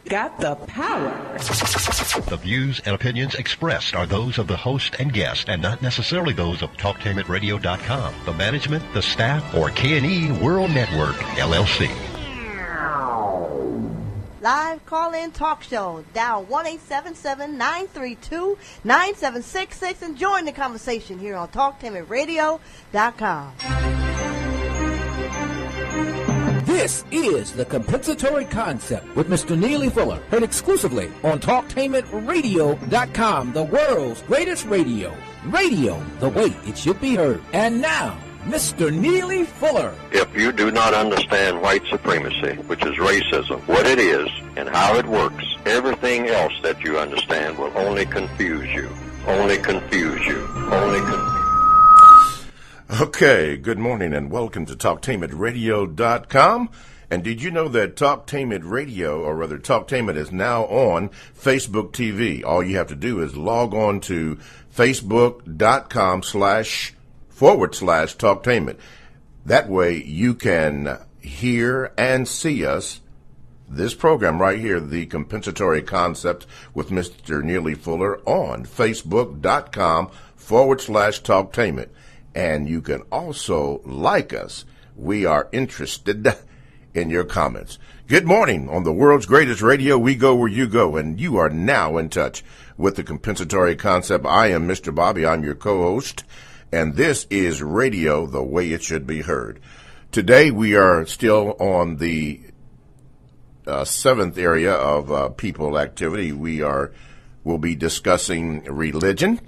Got the power. The views and opinions expressed are those of the host and guest and not necessarily those of TalkTameItRadio.com, the management, the staff, or K&E World Network, LLC. Live call-in talk show. Dial 1-877-932-9766 and join the conversation here on TalkTameItRadio.com. This is The Compensatory Concept with Mr. Neely Fuller, heard exclusively on TalkTameItRadio.com, the world's greatest radio. Radio the way it should be heard. And now, Mr. Neely Fuller. If you do not understand white supremacy, which is racism, what it is and how it works, everything else that you understand will only confuse you. Only confuse you. Only confuse. Okay, good morning and welcome to TalkTameItRadio.com. And did you know that TalkTameIt Radio, or rather TalkTameIt, is now on Facebook TV? All you have to do is log on to Facebook.com//TalkTameIt. That way you can hear and see us, this program right here, The Compensatory Concept with Mr. Neely Fuller, on Facebook.com/TalkTameIt. And you can also like us. We are interested in your comments. Good morning. On the world's greatest radio, we go where you go, and you are now in touch with the Compensatory Concept. I am Mr. Bobby. I'm your co-host, and this is radio the way it should be heard. Today, we are still on the seventh area of people activity. We'll be discussing religion.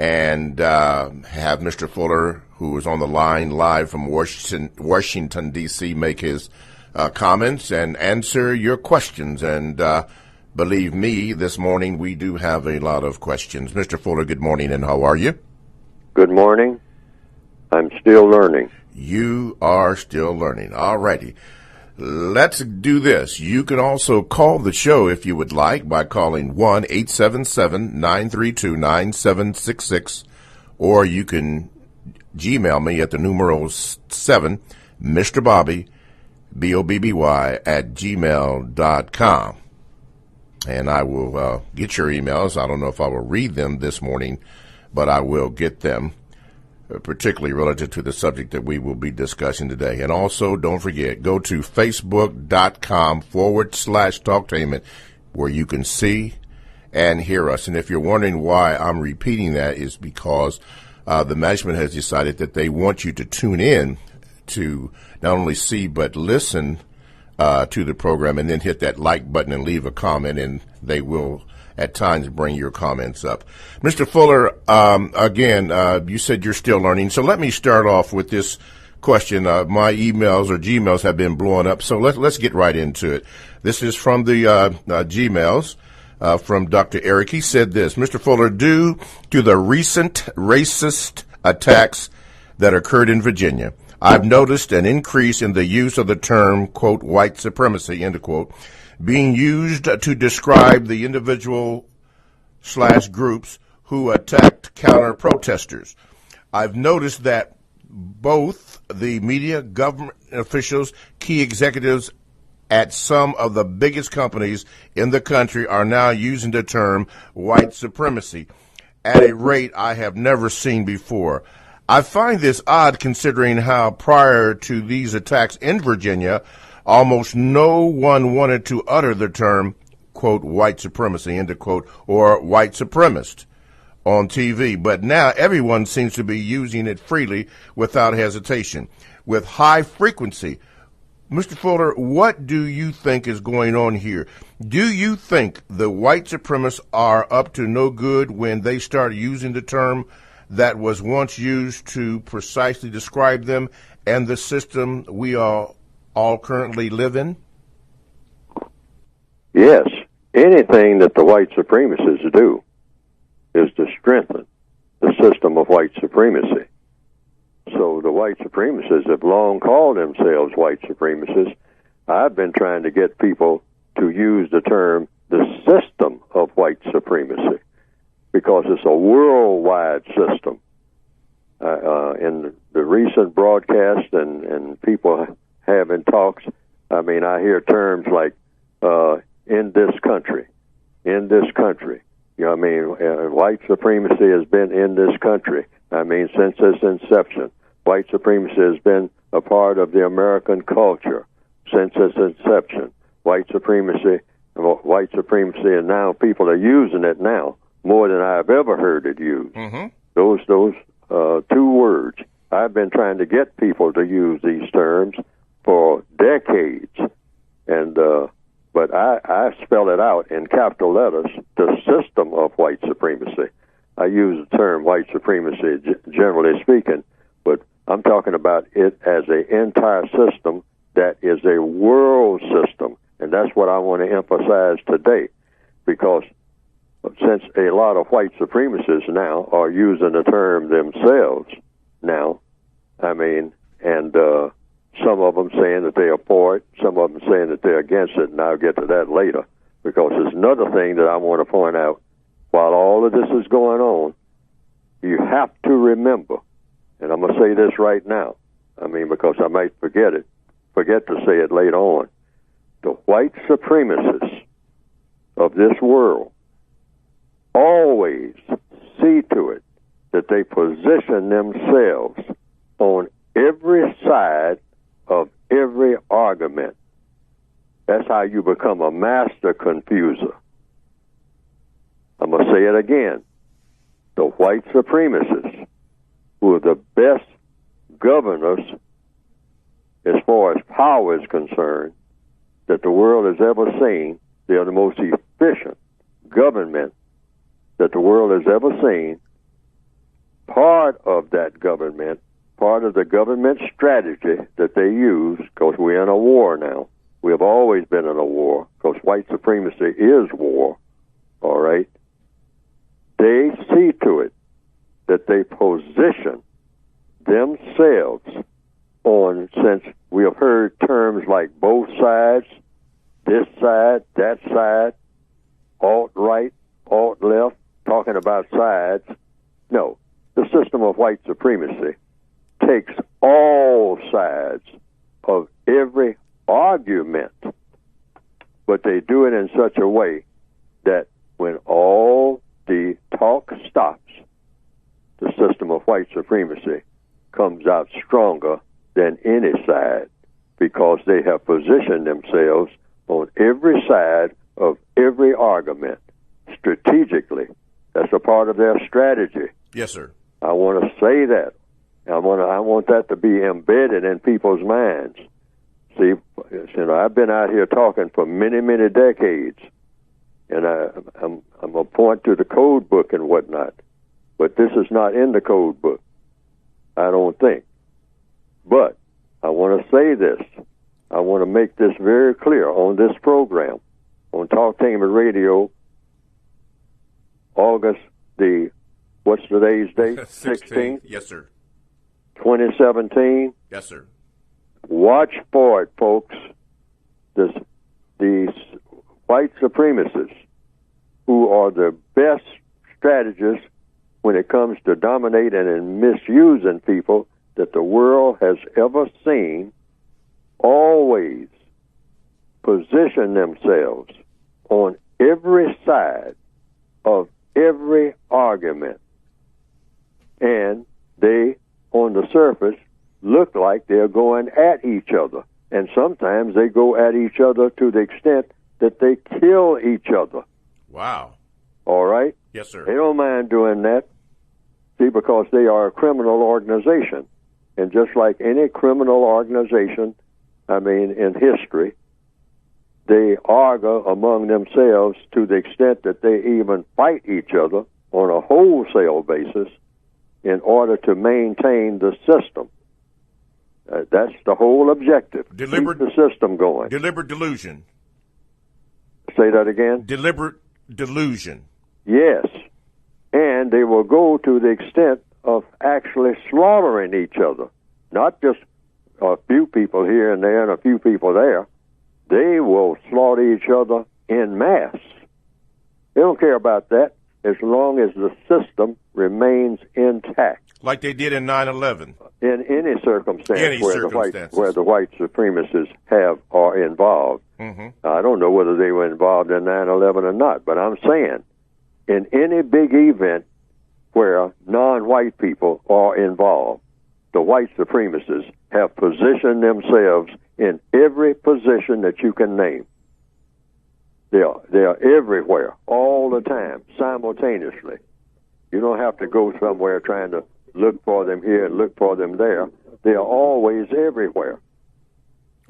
And have Mr. Fuller, who is on the line live from Washington, D.C., make his comments and answer your questions. And believe me, this morning we do have a lot of questions. Mr. Fuller, good morning, and how are you? Good morning. I'm still learning. You are still learning. All righty. Let's do this. You can also call the show if you would like by calling 1-877-932-9766, or you can Gmail me at the numeral 7, Mr. Bobby, BOBBY, @gmail.com. And I will get your emails. I don't know if I will read them this morning, but I will get them, particularly relative to the subject that we will be discussing today. And also, don't forget, go to Facebook.com/TalkTameIt, where you can see and hear us. And if you're wondering why I'm repeating that, is because the management has decided that they want you to tune in to not only see but listen to the program, and then hit that like button and leave a comment, and they will at times bring your comments up. Mr. Fuller, again, you said you're still learning, so let me start off with this question. My emails or Gmails have been blowing up, so let's get right into it. This is from the Gmails from Dr. Eric. He said this: Mr. Fuller, due to the recent racist attacks that occurred in Virginia, I've noticed an increase in the use of the term, quote, white supremacy, end quote, being used to describe the individual/groups who attacked counter-protesters. I've noticed that both the media, government officials, key executives at some of the biggest companies in the country are now using the term white supremacy at a rate I have never seen before. I find this odd considering how prior to these attacks in Virginia, almost no one wanted to utter the term, quote, white supremacy, end quote, or white supremacist on TV. But now everyone seems to be using it freely without hesitation, with high frequency. Mr. Fuller, what do you think is going on here? Do you think the white supremacists are up to no good when they start using the term that was once used to precisely describe them and the system we all currently live in? Yes. Anything that the white supremacists do is to strengthen the system of white supremacy. So the white supremacists have long called themselves white supremacists. I've been trying to get people to use the term the system of white supremacy, because it's a worldwide system. In the recent broadcast and people having talks, I mean, I hear terms like in this country. In this country. You know what I mean? White supremacy has been in this country. I mean, since its inception. White supremacy has been a part of the American culture since its inception. White supremacy, and now people are using it now more than I've ever heard it used. Mm-hmm. Those two words. I've been trying to get people to use these terms for decades, and but I spell it out in capital letters, the system of white supremacy. I use the term white supremacy generally speaking, but I'm talking about it as an entire system that is a world system, and that's what I want to emphasize today, because since a lot of white supremacists now are using the term themselves now, I mean, and some of them saying that they are for it, some of them saying that they're against it, and I'll get to that later, because there's another thing that I want to point out. While all of this is going on, you have to remember, and I'm going to say this right now, I mean, because I might forget to say it later on, the white supremacists of this world always see to it that they position themselves on every side of every argument. That's how you become a master confuser. I'm going to say it again. The white supremacists, who are the best governors as far as power is concerned that the world has ever seen, they are the most efficient government that the world has ever seen. Part of that government, part of the government strategy that they use, because we're in a war now. We have always been in a war, because white supremacy is war, all right? They see to it that they position themselves on, since we have heard terms like both sides, this side, that side, alt-right, alt-left, talking about sides. No, the system of white supremacy takes all sides of every argument, but they do it in such a way that when all the talk stops, the system of white supremacy comes out stronger than any side, because they have positioned themselves on every side of every argument strategically. That's a part of their strategy. Yes, sir. I want to say that. I want that to be embedded in people's minds. See, you know, I've been out here talking for many, many decades, and I'm going to point to the code book and whatnot, but this is not in the code book, I don't think. But I want to say this. I want to make this very clear on this program, on Talktainment Radio, August the, what's today's date? 16th? Yes, sir. 2017. Yes, sir. Watch for it, folks. These white supremacists, who are the best strategists when it comes to dominating and misusing people that the world has ever seen, always position themselves on every side of every argument. And they, on the surface, look like they're going at each other. And sometimes they go at each other to the extent that they kill each other. Wow. All right? Yes, sir. They don't mind doing that. See, because they are a criminal organization. And just like any criminal organization, I mean, in history, they argue among themselves to the extent that they even fight each other on a wholesale basis in order to maintain the system. That's the whole objective. Keep the system going. Deliberate delusion. Say that again? Deliberate delusion. Yes. And they will go to the extent of actually slaughtering each other. Not just a few people here and there and a few people there. They will slaughter each other en masse. They don't care about that as long as the system remains intact. Like they did in 9/11. In any circumstance, Any where circumstances. the white supremacists are involved. Mm-hmm. I don't know whether they were involved in 9/11 or not, but I'm saying in any big event where non-white people are involved, the white supremacists have positioned themselves in every position that you can name. They are everywhere, all the time, simultaneously. You don't have to go somewhere trying to look for them here and look for them there. They are always everywhere.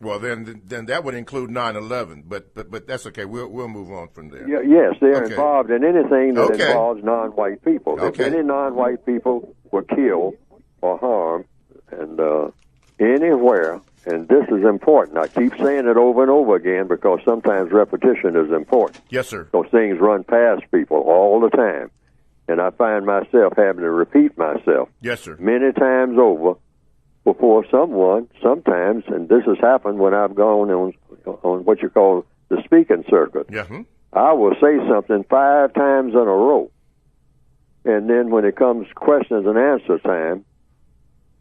Well, then that would include 9/11, but that's okay. We'll move on from there. Yes, they are Okay. involved in anything that Okay. involves non-white people. Okay. If any non-white people were killed or harmed, and anywhere, and this is important. I keep saying it over and over again because sometimes repetition is important. Yes, sir. Those things run past people all the time, and I find myself having to repeat myself Yes, sir. many times over before someone, sometimes, and this has happened when I've gone on what you call the speaking circuit. Yeah. I will say something 5 times in a row, and then when it comes questions and answer time,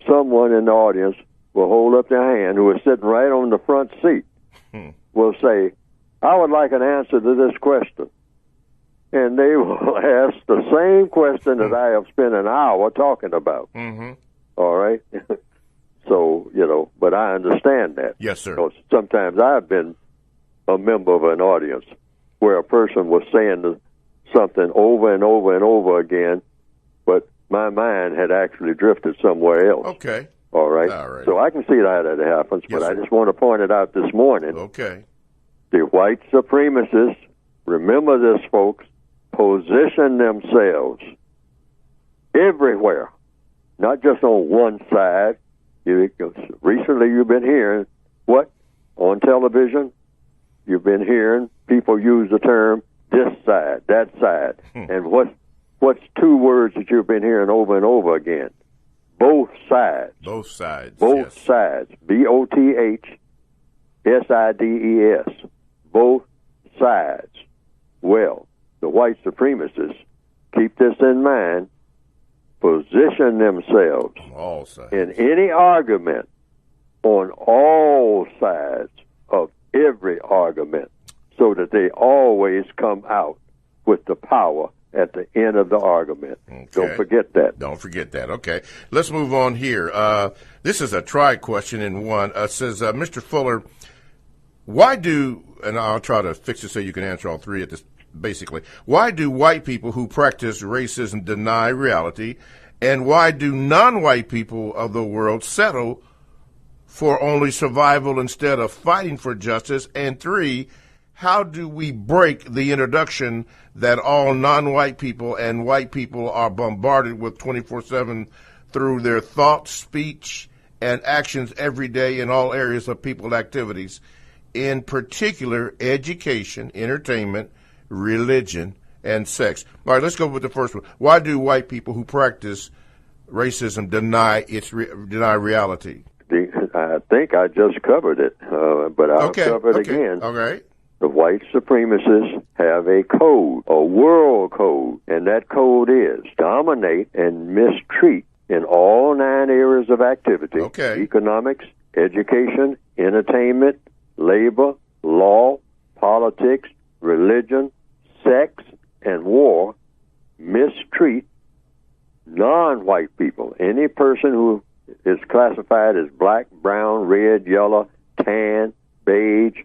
someone in the audience will hold up their hand who is sitting right on the front seat, will say, I would like an answer to this question. And they will ask the same question that I have spent an hour talking about. Mm-hmm. All right? So, but I understand that. Yes, sir. Because sometimes I've been a member of an audience where a person was saying something over and over and over again, but my mind had actually drifted somewhere else. Okay. All right? All right. So I can see that it happens, Yes, but I sir. just want to point it out this morning. Okay. The white supremacists, remember this, folks, position themselves everywhere, not just on one side. Recently you've been hearing what? On television, you've been hearing people use the term this side, that side. And what's 2 words that you've been hearing over and over again? Both sides. Both sides. Both yes. sides. BOTHSIDES. Both sides. Well, the white supremacists, keep this in mind, position themselves All sides. in any argument on all sides of every argument so that they always come out with the power at the end of the argument. Okay. Don't forget that. Don't forget that. Okay. Let's move on here. This is a try question in one. It says, Mr. Fuller, why do, and I'll try to fix it so you can answer all 3 at this, basically, why do white people who practice racism deny reality, and why do non-white people of the world settle for only survival instead of fighting for justice? And 3, how do we break the introduction that all non-white people and white people are bombarded with 24/7 through their thoughts, speech, and actions every day in all areas of people's activities, in particular education, entertainment, religion, and sex? All right, let's go with the first one. Why do white people who practice racism deny reality? I think I just covered it, but I'll cover it again. All right. The white supremacists have a code, a world code, and that code is dominate and mistreat in all 9 areas of activity: economics, education, entertainment, labor, law, politics, religion, sex, and war. Mistreat non-white people. Any person who is classified as black, brown, red, yellow, tan, beige,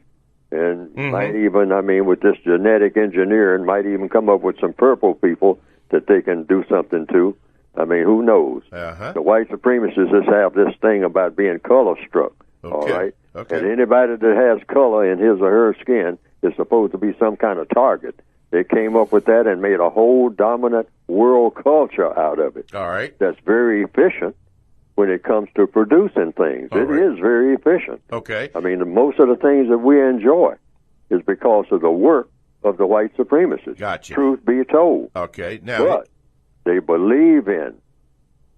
and might even, with this genetic engineering, might even come up with some purple people that they can do something to. Who knows? The white supremacists just have this thing about being color struck, all right? Okay. And anybody that has color in his or her skin is supposed to be some kind of target. They came up with that and made a whole dominant world culture out of it. All right. That's very efficient when it comes to producing things. It is very efficient. Okay. Most of the things that we enjoy is because of the work of the white supremacists. Gotcha. Truth be told. Okay. Now, But they believe in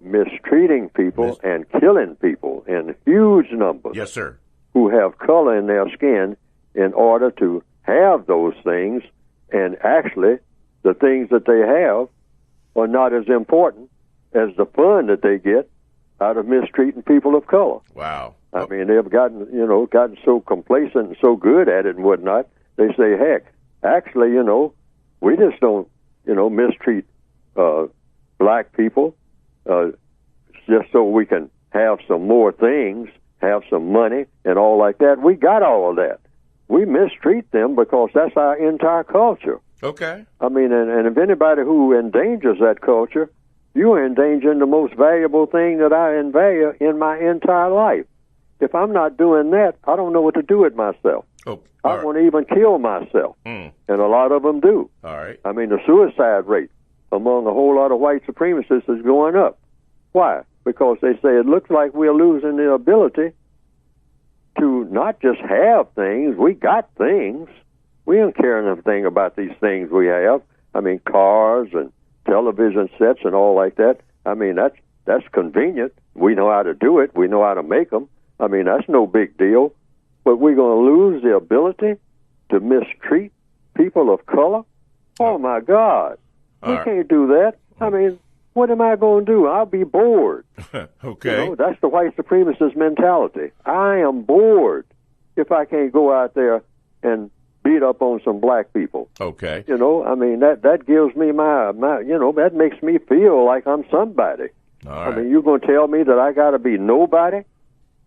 mistreating people and killing people in huge numbers. Yes, sir. Who have color in their skin in order to have those things, and actually the things that they have are not as important as the fun that they get out of mistreating people of color. Wow. I mean, they've gotten so complacent and so good at it and whatnot. They say, heck, actually, we just don't, mistreat black people just so we can have some more things, have some money, and all like that. We got all of that. We mistreat them because that's our entire culture. Okay. I mean, and if anybody who endangers that culture, you're endangering the most valuable thing that I value in my entire life. If I'm not doing that, I don't know what to do with myself. Oh, I want to even kill myself, and a lot of them do. All right. I mean, the suicide rate among a whole lot of white supremacists is going up. Why? Because they say it looks like we're losing the ability to not just have things. We got things. We don't care anything about these things we have. I mean, cars and television sets and all like that. I mean, that's convenient. We know how to do it. We know how to make them. I mean, that's no big deal. But we're going to lose the ability to mistreat people of color? Oh, my God. We can't do that. I mean, what am I going to do? I'll be bored. Okay. That's the white supremacist mentality. I am bored if I can't go out there and beat up on some black people. Okay. I mean, that gives me my that makes me feel like I'm somebody. All right. I mean, you're going to tell me that I got to be nobody?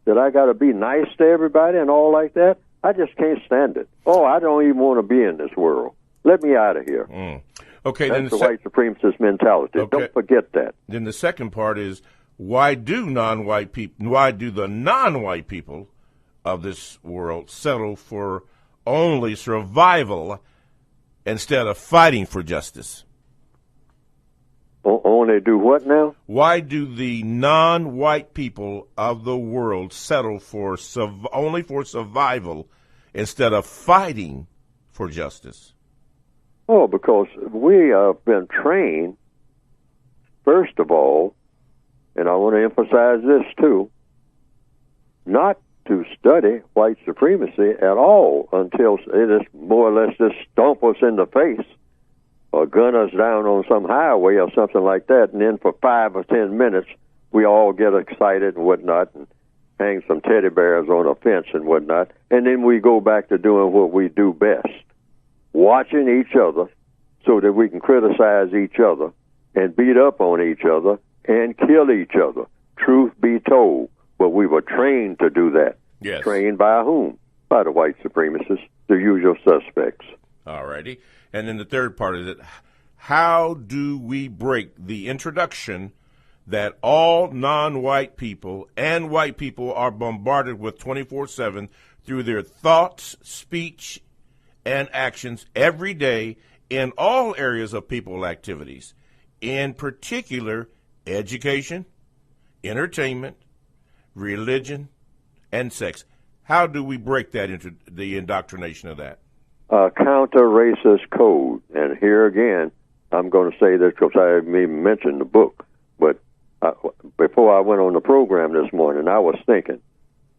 That I got to be nice to everybody and all like that? I just can't stand it. Oh, I don't even want to be in this world. Let me out of here. Okay, that's the white supremacist mentality. Okay. Don't forget that. Then the second part is, why do the non-white people of this world settle for only survival instead of fighting for justice? Only do what now? Why do the non-white people of the world settle for only for survival instead of fighting for justice? Oh, because we have been trained, first of all, and I want to emphasize this too, not to study white supremacy at all until it is more or less just stomp us in the face or gun us down on some highway or something like that, and then for 5 or 10 minutes we all get excited and whatnot and hang some teddy bears on a fence and whatnot, and then we go back to doing what we do best, watching each other so that we can criticize each other and beat up on each other and kill each other. Truth be told, but we were trained to do that. Yes. Trained by whom? By the white supremacists, the usual suspects. All righty. And then the third part is it, how do we break the introduction that all non-white people and white people are bombarded with 24/7 through their thoughts, speech, and actions every day in all areas of people activities, in particular education, entertainment, religion, and sex? How do we break that into the indoctrination of that? Counter-racist code. And here again, I'm going to say this because I haven't even mentioned the book. But before I went on the program this morning, I was thinking,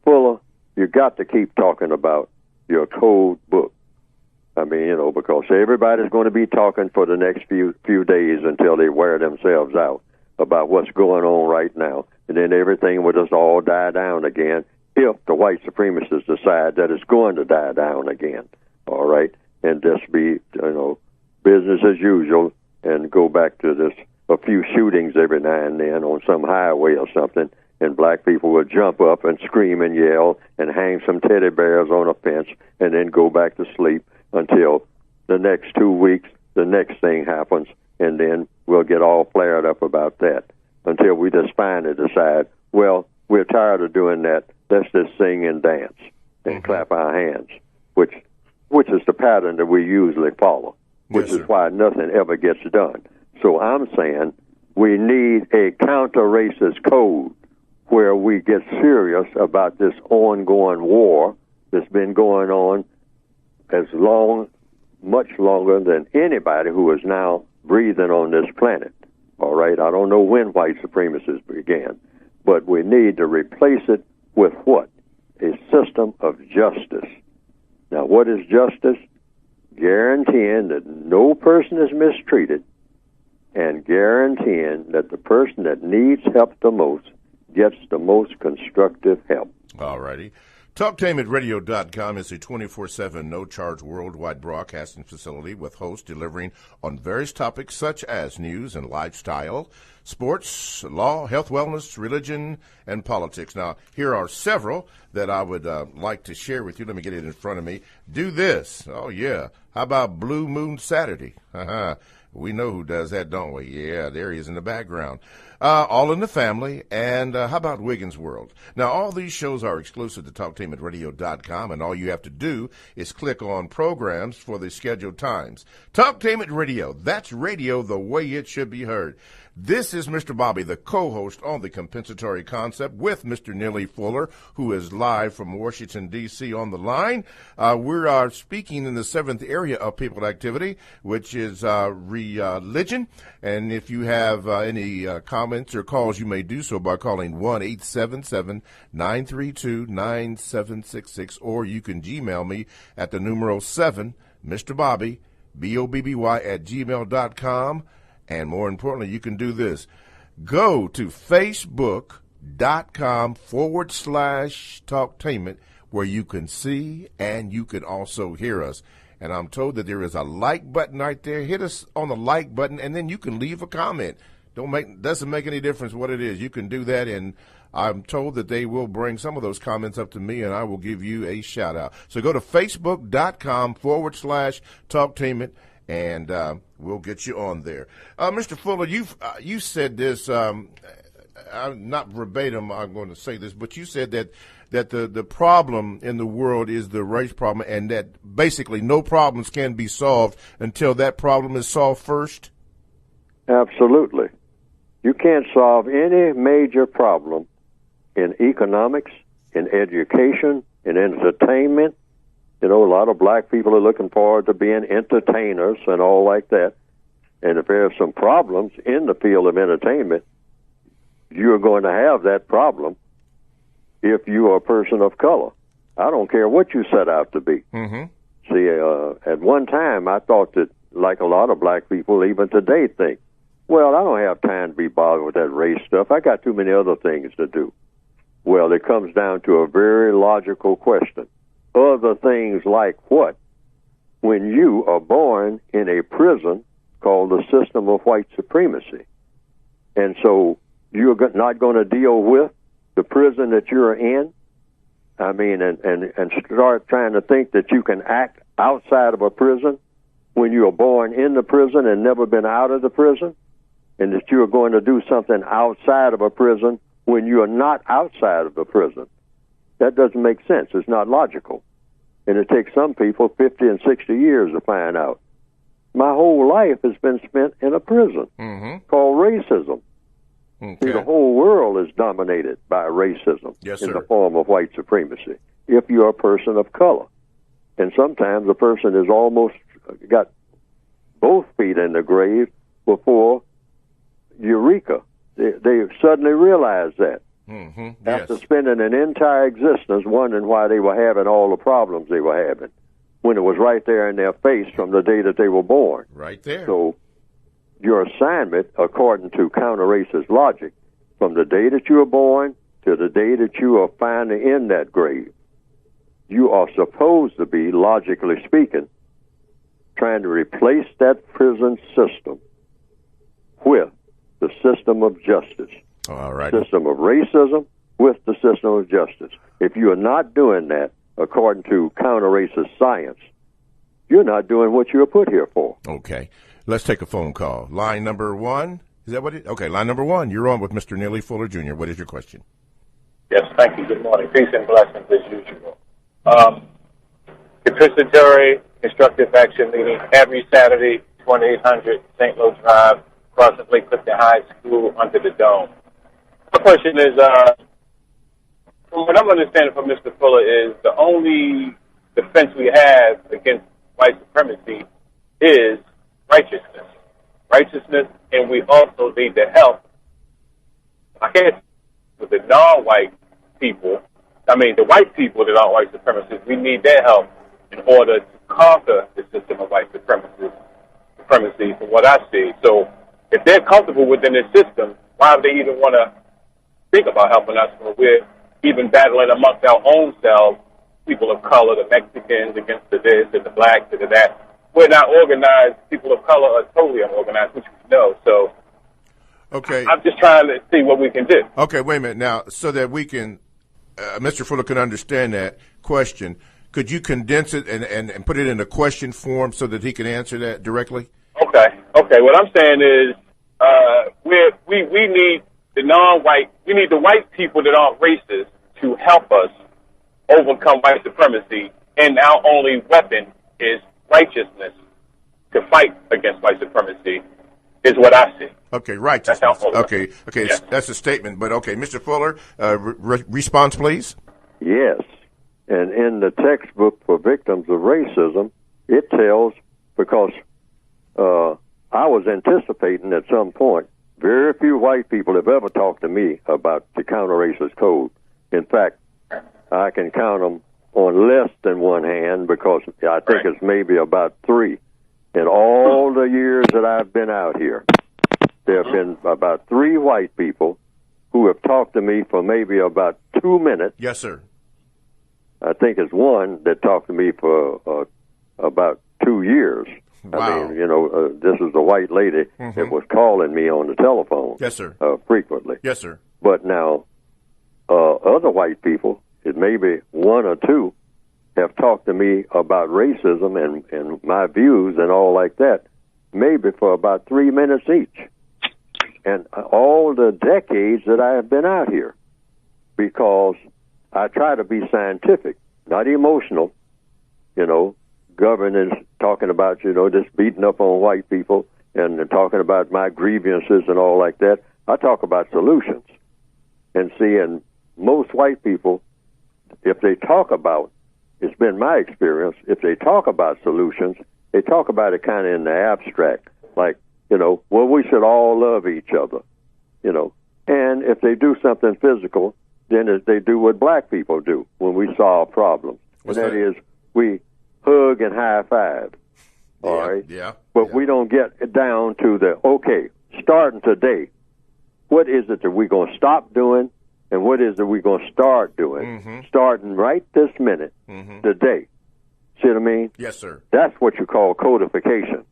Fuller, you got to keep talking about your code book. I mean, because everybody's going to be talking for the next few days until they wear themselves out about what's going on right now. And then everything will just all die down again if the white supremacists decide that it's going to die down again. All right? And just be, business as usual and go back to this, a few shootings every now and then on some highway or something, and black people will jump up and scream and yell and hang some teddy bears on a fence and then go back to sleep until the next 2 weeks, the next thing happens, and then we'll get all flared up about that until we just finally decide, well, we're tired of doing that. Let's just sing and dance and clap our hands, which is the pattern that we usually follow, which is why nothing ever gets done. So I'm saying we need a counter-racist code where we get serious about this ongoing war that's been going on much longer than anybody who is now breathing on this planet. All right? I don't know when white supremacists began, but we need to replace it with what? A system of justice. Now, what is justice? Guaranteeing that no person is mistreated and guaranteeing that the person that needs help the most gets the most constructive help. All righty. TalkTameRadio.com is a 24/7 no-charge worldwide broadcasting facility with hosts delivering on various topics such as news and lifestyle, sports, law, health, wellness, religion, and politics. Now, here are several that I would like to share with you. Let me get it in front of me. Do this. Oh, yeah. How about Blue Moon Saturday? We know who does that, don't we? Yeah, there he is in the background. All in the Family, and how about Wiggins World? Now, all these shows are exclusive to TalkTameRadio.com, and all you have to do is click on programs for the scheduled times. Talktainment Radio, that's radio the way it should be heard. This is Mr. Bobby, the co-host on The Compensatory Concept with Mr. Neely Fuller, who is live from Washington, D.C. on the line. We are speaking in the seventh area of people activity, which is religion. And if you have any comments or calls, you may do so by calling 1-877-932-9766, or you can Gmail me at the numeral 7, Mr. Bobby, BOBBY at gmail.com. And more importantly, you can do this. Go to facebook.com/talktainment, where you can see and you can also hear us. And I'm told that there is a like button right there. Hit us on the like button, and then you can leave a comment. Doesn't make any difference what it is. You can do that, and I'm told that they will bring some of those comments up to me, and I will give you a shout out. So go to facebook.com/talktainment. And we'll get you on there. Mr. Fuller, you said this, not verbatim, I'm going to say this, but you said that the problem in the world is the race problem, and that basically no problems can be solved until that problem is solved first? Absolutely. You can't solve any major problem in economics, in education, in entertainment. You know, a lot of black people are looking forward to being entertainers and all like that. And if there are some problems in the field of entertainment, you're going to have that problem if you are a person of color. I don't care what you set out to be. Mm-hmm. See, at one time, I thought that, like a lot of black people, even today, think, well, I don't have time to be bothered with that race stuff. I got too many other things to do. Well, it comes down to a very logical question. Other things like what? When you are born in a prison called the system of white supremacy, and so you're not going to deal with the prison that you're in, I mean, and start trying to think that you can act outside of a prison when you are born in the prison and never been out of the prison, and that you are going to do something outside of a prison when you are not outside of the prison. That doesn't make sense. It's not logical. And it takes some people 50 and 60 years to find out. My whole life has been spent in a prison called racism. Okay. See, the whole world is dominated by racism in the form of white supremacy, if you're a person of color. And sometimes a person has almost got both feet in the grave before Eureka. They suddenly realize that. Mm-hmm. After spending an entire existence wondering why they were having all the problems they were having, when it was right there in their face from the day that they were born. Right there. So your assignment, according to counter-racist logic, from the day that you were born to the day that you are finally in that grave, you are supposed to be, logically speaking, trying to replace that prison system with the system of justice. All right. System of racism with the system of justice. If you are not doing that, according to counter-racist science, you're not doing what you were put here for. Okay. Let's take a phone call. Line number one. Is that what it? Okay, line number one. You're on with Mr. Neely Fuller, Jr. What is your question? Yes, thank you. Good morning. Peace and blessings as usual. Compensatory Constructive Action meeting every Saturday, 2800 St. Louis Drive, across Lake Clifton High School under the dome. My question is, from what I'm understanding from Mr. Fuller, is the only defense we have against white supremacy is righteousness. Righteousness, and we also need the help, I guess, with the non-white people. I mean, the white people that aren't white supremacists, we need their help in order to conquer the system of white supremacy, from what I see. So If they're comfortable within this system, why would they even want to think about helping us when we're even battling amongst our own selves, people of color, the Mexicans against the this and the blacks and the that. We're not organized. People of color are totally unorganized, which we know. So okay, I'm just trying to see what we can do. Okay, wait a minute. Now, so that we can, Mr. Fuller can understand that question, could you condense it and put it in a question form so that he can answer that directly? Okay. What I'm saying is we need the non-white, we need the white people that aren't racist to help us overcome white supremacy, and our only weapon is righteousness to fight against white supremacy is what I see. Okay, righteousness. Okay, yeah. That's a statement, but okay, Mr. Fuller, response, please. Yes, and in the textbook for victims of racism, it tells, because I was anticipating at some point, very few white people have ever talked to me about the counter-racist code. In fact, I can count them on less than one hand, because I think it's maybe about 3. In all the years that I've been out here, there have been about 3 white people who have talked to me for maybe about 2 minutes. Yes, sir. I think it's one that talked to me for about 2 years. Wow. I mean, this is a white lady that was calling me on the telephone. Yes, sir. Frequently. Yes, sir. But now, other white people, it may be 1 or 2, have talked to me about racism and my views and all like that, maybe for about 3 minutes each. And all the decades that I have been out here, because I try to be scientific, not emotional, governance talking about, just beating up on white people and talking about my grievances and all like that. I talk about solutions. And see, and most white people, if they talk about, it's been my experience, if they talk about solutions, they talk about it kind of in the abstract, like, well, we should all love each other, And if they do something physical, then they do what black people do when we solve problems. And that is, we hug and high five. All right? Yeah. But we don't get down to starting today, what is it that we're going to stop doing, and what is it we're going to start doing? Starting right this minute, today. See what I mean? Yes, sir. That's what you call codification.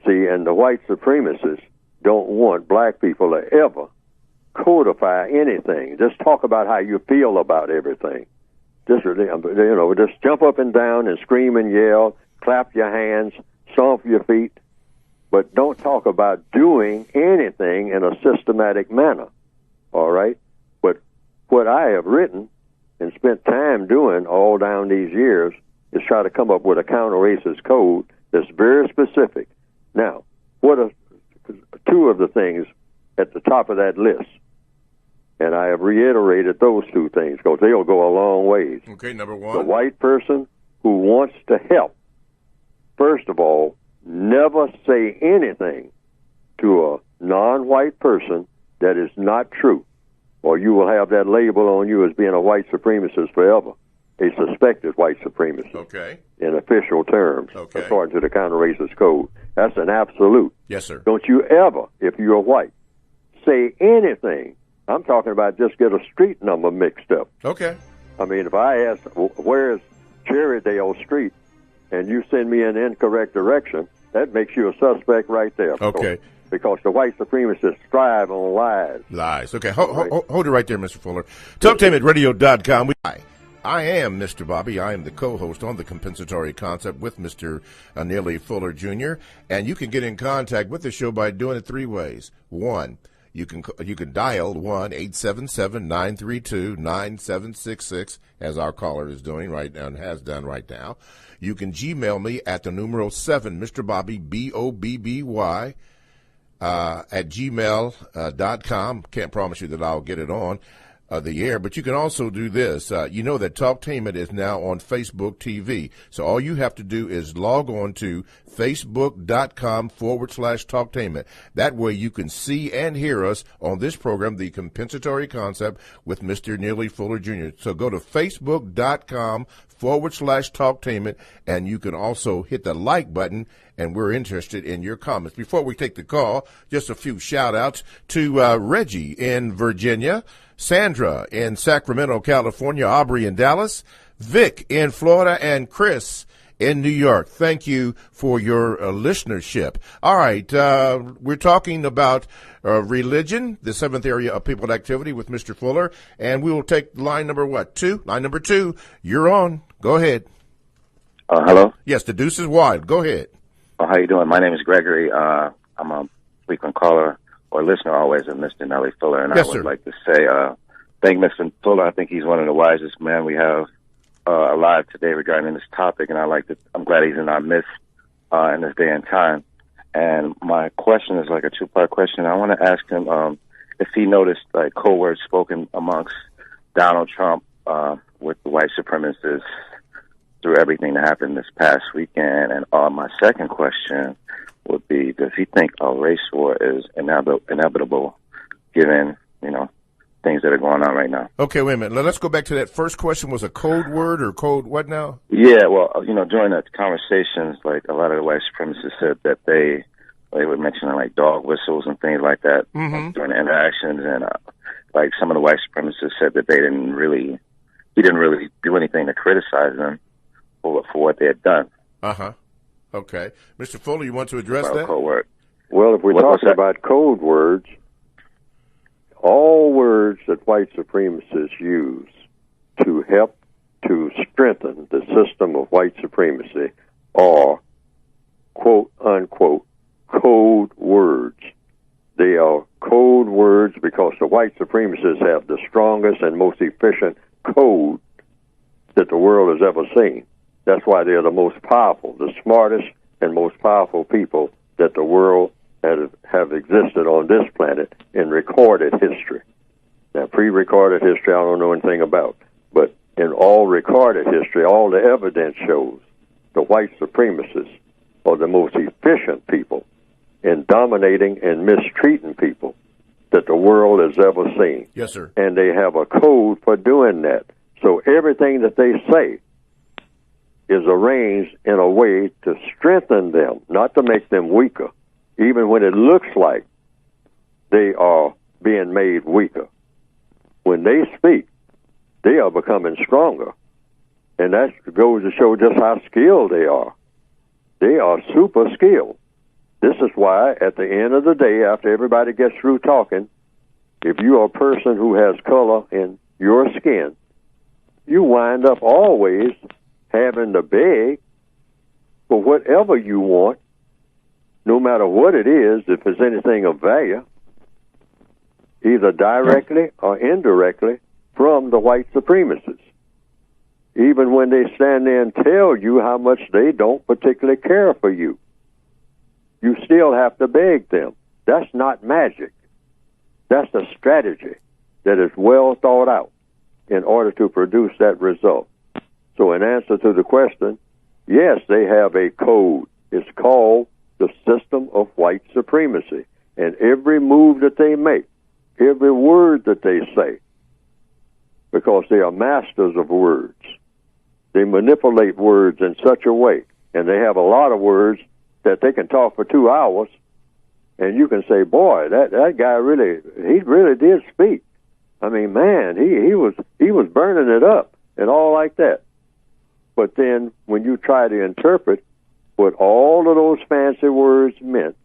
See, and the white supremacists don't want black people to ever codify anything. Just talk about how you feel about everything. Just jump up and down and scream and yell, clap your hands, stomp your feet, but don't talk about doing anything in a systematic manner. All right? But what I have written and spent time doing all down these years is try to come up with a counter-racist code that's very specific. Now, what are 2 of the things at the top of that list? And I have reiterated those 2 things because they'll go a long ways. Okay, number 1. The white person who wants to help, first of all, never say anything to a non-white person that is not true, or you will have that label on you as being a white supremacist forever, a suspected white supremacist. Okay. In official terms, okay, according to the counter-racist code. That's an absolute. Yes, sir. Don't you ever, if you're white, say anything. I'm talking about just get a street number mixed up. Okay. I mean, if I ask, where's Cherrydale Street, and you send me in the incorrect direction, that makes you a suspect right there. Okay. Because the white supremacists thrive on lies. Lies. Okay. Hold it right there, Mr. Fuller. TalkTameRadio.com. I am Mr. Bobby. I am the co-host on the Compensatory Concept with Mr. Neely Fuller Jr. And you can get in contact with the show by doing it 3 ways. 1, you can dial 1-877-932-9766, as our caller is doing right now and has done right now. You can Gmail me at the numeral 7, Mr. Bobby, BOBBY, at gmail.com. Can't promise you that I'll get it on the air, but you can also do this. You know that Talktainment is now on Facebook TV. So all you have to do is log on to facebook.com/Talktainment. That way you can see and hear us on this program, The Compensatory Concept with Mr. Neely Fuller Jr. So go to facebook.com Facebook.com/Talktainment, and you can also hit the like button, and we're interested in your comments. Before we take the call, just a few shout-outs to Reggie in Virginia, Sandra in Sacramento, California, Aubrey in Dallas, Vic in Florida, and Chris in New York. Thank you for your listenership. All right, we're talking about religion, the seventh area of people activity with Mr. Fuller, and we will take line number two? Line number 2, you're on. Go ahead. Hello? Yes, the deuce is wide. Go ahead. How you doing? My name is Gregory. I'm a frequent caller or listener always of Mr. Neely Fuller, and yes, I would sir. like to say thank Mr. Fuller. I think he's one of the wisest men we have alive today regarding this topic, and I'm glad he's in our midst in this day and time. And my question is like a two-part question. I want to ask him if he noticed like code words spoken amongst Donald Trump with the white supremacists through everything that happened this past weekend. And my second question would be, does he think a race war is inevitable given, things that are going on right now? Okay, wait a minute. Let's go back to that first question. Was a code word or code what now? Yeah, well, during the conversations, like a lot of the white supremacists said that they were mentioning like dog whistles and things like that during the interactions, and like some of the white supremacists said that he didn't really do anything to criticize them for what they had done. Okay, Mr. Fuller, you want to address that? Code word. Well, if we're talking about code words, all words that white supremacists use to help to strengthen the system of white supremacy are, quote, unquote, code words. They are code words because the white supremacists have the strongest and most efficient code that the world has ever seen. That's why they're the most powerful, the smartest and most powerful people that the world have existed on this planet in recorded history. Now, pre-recorded history, I don't know anything about, but in all recorded history, all the evidence shows the white supremacists are the most efficient people in dominating and mistreating people that the world has ever seen. Yes, sir. And they have a code for doing that. So everything that they say is arranged in a way to strengthen them, not to make them weaker, even when it looks like they are being made weaker. When they speak, they are becoming stronger. And that goes to show just how skilled they are. They are super skilled. This is why, at the end of the day, after everybody gets through talking, if you are a person who has color in your skin, you wind up always having to beg for whatever you want, no matter what it is, if it's anything of value, either directly or indirectly from the white supremacists. Even when they stand there and tell you how much they don't particularly care for you, you still have to beg them. That's not magic. That's a strategy that is well thought out in order to produce that result. So in answer to the question, yes, they have a code. It's called the system of white supremacy. And every move that they make, every word that they say, because they are masters of words, they manipulate words in such a way, and they have a lot of words that they can talk for 2 hours, and you can say, boy, that guy he really did speak. I mean, man, he was burning it up and all like that. But then when you try to interpret what all of those fancy words meant,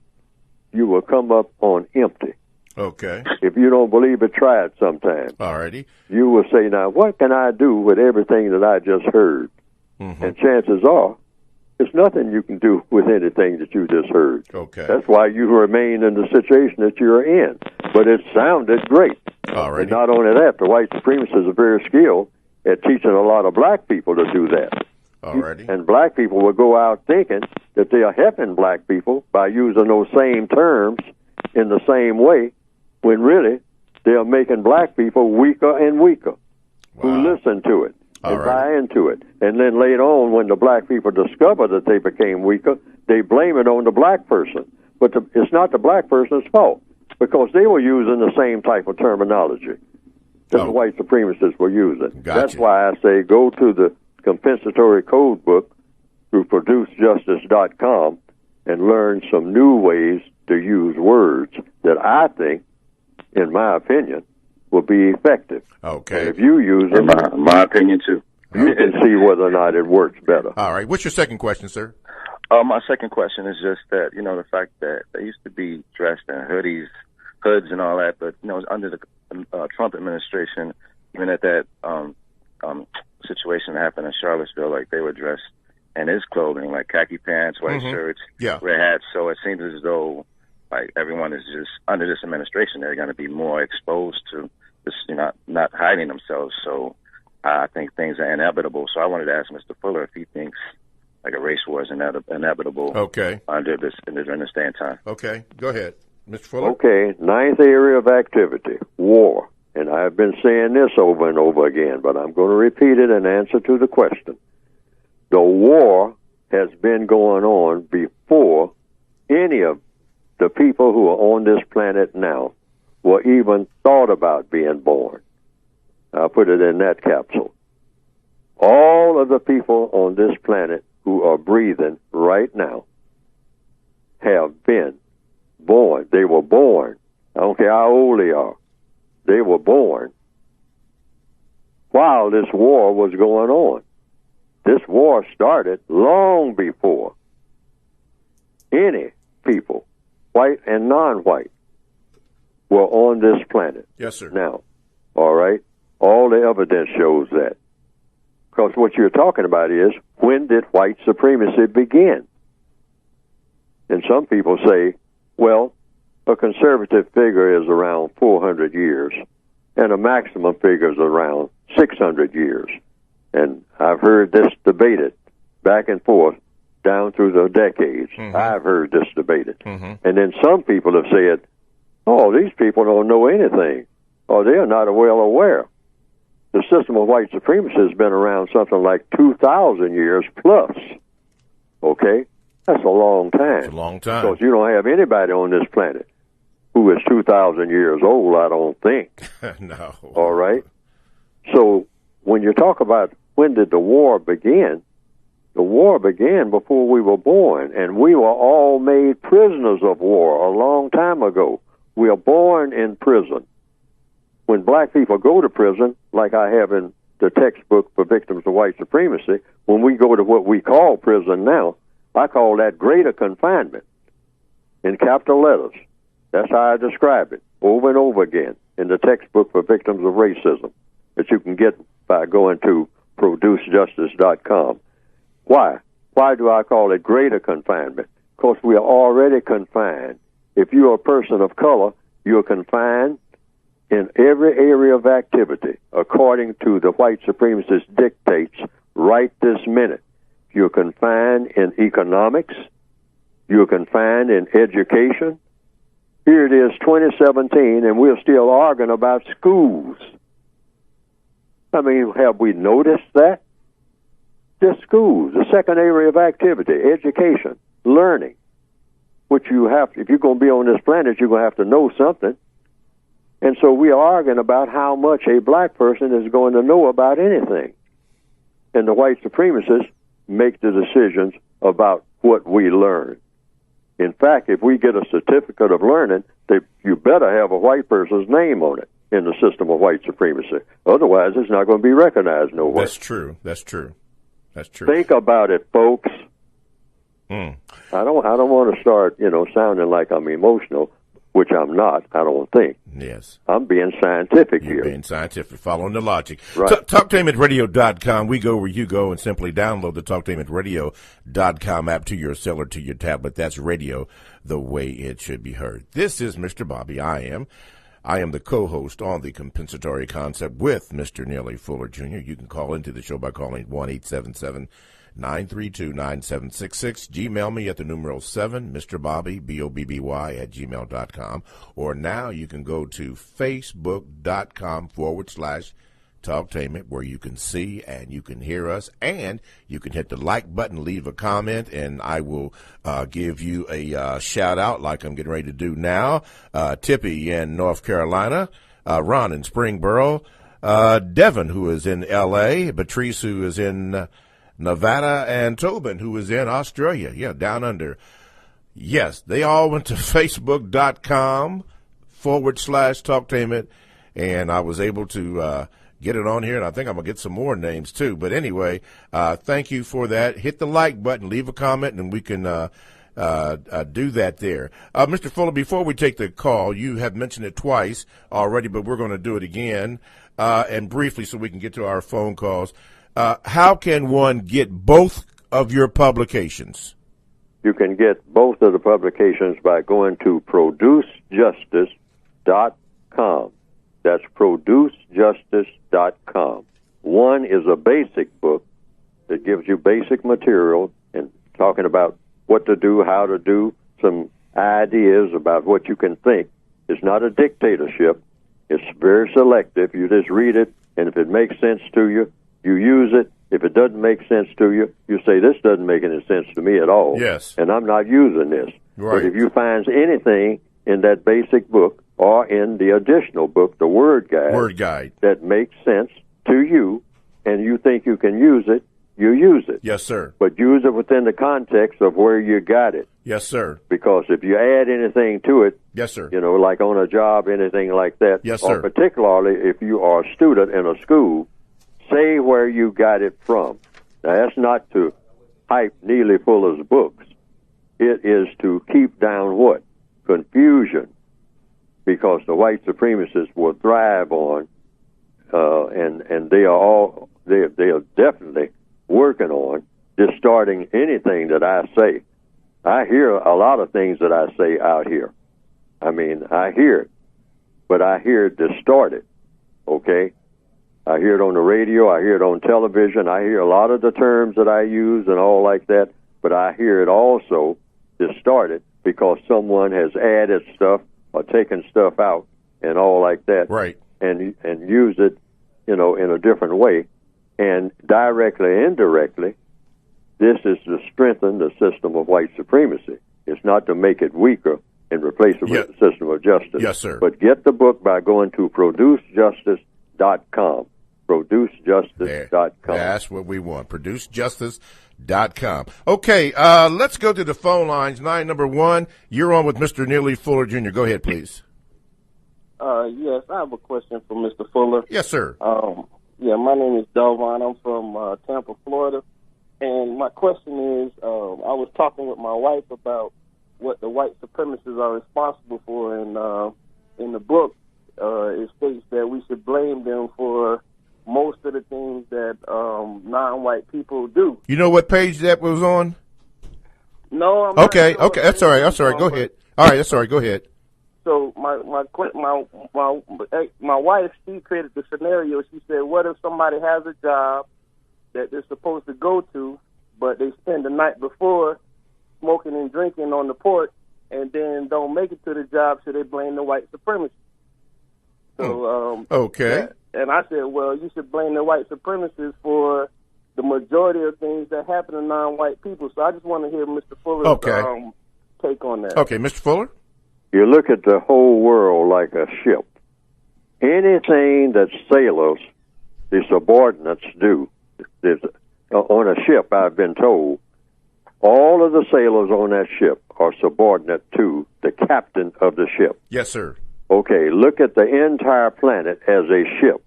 you will come up on empty. Okay. If you don't believe it, try it sometime. Alrighty. You will say, now, what can I do with everything that I just heard? Mm-hmm. And chances are, there's nothing you can do with anything that you just heard. Okay. That's why you remain in the situation that you're in. But it sounded great. Alrighty. And not only that, the white supremacists are very skilled at teaching a lot of black people to do that. Alrighty. And black people will go out thinking that they are helping black people by using those same terms in the same way, when really they are making black people weaker and weaker who listen to it and buy into it. And then later on, when the black people discover that they became weaker, they blame it on the black person. But it's not the black person's fault, because they were using the same type of terminology that the white supremacists were using. Gotcha. That's why I say go to the compensatory code book through producejustice.com and learn some new ways to use words that I think, in my opinion, will be effective. Okay. And if you use them, In my opinion, too. you can see whether or not it works better. All right. What's your second question, sir? My second question is just that, the fact that they used to be dressed in hoods and all that, but, under the Trump administration, even at that situation that happened in Charlottesville, like they were dressed in his clothing, like khaki pants, white shirts, red hats. So it seems as though, like, everyone is just, under this administration, they're going to be more exposed to this, not hiding themselves. So I think things are inevitable. So I wanted to ask Mr. Fuller if he thinks like a race war is inevitable. Okay. During this day and time. Okay. Go ahead, Mr. Fuller. Okay, ninth area of activity, war. And I've been saying this over and over again, but I'm going to repeat it in answer to the question. The war has been going on before any of the people who are on this planet now were even thought about being born. I'll put it in that capsule. All of the people on this planet who are breathing right now have been born. They were born. I don't care how old they are. They were born while this war was going on. This war started long before any people, white and non-white, were on this planet. Yes, sir. Now, all right, all the evidence shows that. Because what you're talking about is, when did white supremacy begin? And some people say, well, a conservative figure is around 400 years, and a maximum figure is around 600 years. And I've heard this debated back and forth down through the decades. I've heard this debated. And then some people have said, oh, these people don't know anything, or they're not well aware. The system of white supremacy has been around something like 2,000 years plus. Okay? That's a long time. It's a long time. Because you don't have anybody on this planet who is 2,000 years old, I don't think. No. All right? So when you talk about when did the war begin, the war began before we were born, and we were all made prisoners of war a long time ago. We are born in prison. When black people go to prison, like I have in the textbook for victims of white supremacy, when we go to what we call prison now, I call that greater confinement in capital letters. That's how I describe it over and over again in the textbook for victims of racism that you can get by going to producejustice.com. Why? Why do I call it greater confinement? Because we are already confined. If you're a person of color, you're confined in every area of activity according to the white supremacist dictates right this minute. You're confined in economics. You're confined in education. Here it is, 2017, and we're still arguing about schools. I mean, have we noticed that? Just schools, the second area of activity, education, learning, which you have, if you're going to be on this planet, you're going to have to know something. And so we are arguing about how much a black person is going to know about anything. And the white supremacists make the decisions about what we learn. In fact, if we get a certificate of learning, you better have a white person's name on it in the system of white supremacy. Otherwise, it's not going to be recognized nowhere. That's true. That's true. That's true. Think about it, folks. I don't want to start, sounding like I'm emotional, which I'm not, I don't think. Yes. I'm being scientific You're here. being scientific, following the logic. Right. TalkTameItRadio.com. We go where you go, and simply download the TalkTameItRadio.com app to your cell or to your tablet. That's radio the way it should be heard. This is Mr. Bobby. I am the co-host on the compensatory concept with Mr. Neely Fuller Jr. You can call into the show by calling 1-877-932-9766. Gmail me at the numeral 7, Mr. Bobby, BOBBY at gmail.com. Or now you can go to Facebook.com/Talktainment, where you can see and you can hear us, and you can hit the like button, leave a comment, and I will give you a shout out like I'm getting ready to do now. Tippy in North Carolina, Ron in Springboro, Devin, who is in L.A., Patrice, who is in Nevada, and Tobin, who is in Australia. Yeah, down under. Yes, they all went to Facebook.com/Talktainment, and I was able to get it on here, and I think I'm going to get some more names too. But anyway, thank you for that. Hit the like button, leave a comment, and we can do that there. Mr. Fuller, before we take the call, you have mentioned it twice already, but we're going to do it again and briefly so we can get to our phone calls. How can one get both of your publications? You can get both of the publications by going to producejustice.com. That's producejustice.com. One is a basic book that gives you basic material and talking about what to do, how to do, some ideas about what you can think. It's not a dictatorship. It's very selective. You just read it, and if it makes sense to you, you use it. If it doesn't make sense to you, you say, this doesn't make any sense to me at all. Yes. And I'm not using this. Right. But if you find anything in that basic book or in the additional book, the Word Guide, that makes sense to you and you think you can use it, you use it. Yes, sir. But use it within the context of where you got it. Yes, sir. Because if you add anything to it, yes, sir, you know, like on a job, anything like that, yes, or sir, particularly if you are a student in a school, say where you got it from. Now, that's not to hype Neely Fuller's books. It is to keep down what? Confusion. Because the white supremacists will thrive on, and they are definitely working on distorting anything that I say. I hear a lot of things that I say out here. I mean, I hear it, but I hear it distorted, okay? I hear it on the radio, I hear it on television, I hear a lot of the terms that I use and all like that, but I hear it also distorted because someone has added stuff or taken stuff out and all like that, right? And use it, you know, in a different way, and directly, indirectly, this is to strengthen the system of white supremacy. It's not to make it weaker and replace it with a system of justice. Yes, sir. But get the book by going to producejustice.com. Producejustice.com. That's what we want. Producejustice.com. Okay, let's go to the phone lines. Line number 1, you're on with Mr. Neely Fuller Jr. Go ahead, please. Yes, I have a question for Mr. Fuller. Yes, sir. Yeah, my name is Delvon. I'm from Tampa, Florida. And my question is, I was talking with my wife about what the white supremacists are responsible for. And in the book, it states that we should blame them for most of the things that non-white people do. You know what page that was on? No, I'm okay, not sure. Okay, that's all right. That's all right. Go ahead. All right, that's all right. Go ahead. So my wife, she created the scenario. She said, what if somebody has a job that they're supposed to go to, but they spend the night before smoking and drinking on the porch and then don't make it to the job, so they blame the white supremacists. So, okay. And I said, well, you should blame the white supremacists for the majority of things that happen to non-white people. So I just want to hear Mr. Fuller's take on that. Okay, Mr. Fuller? You look at the whole world like a ship. Anything that sailors, the subordinates, do, on a ship, I've been told, all of the sailors on that ship are subordinate to the captain of the ship. Yes, sir. Okay, look at the entire planet as a ship,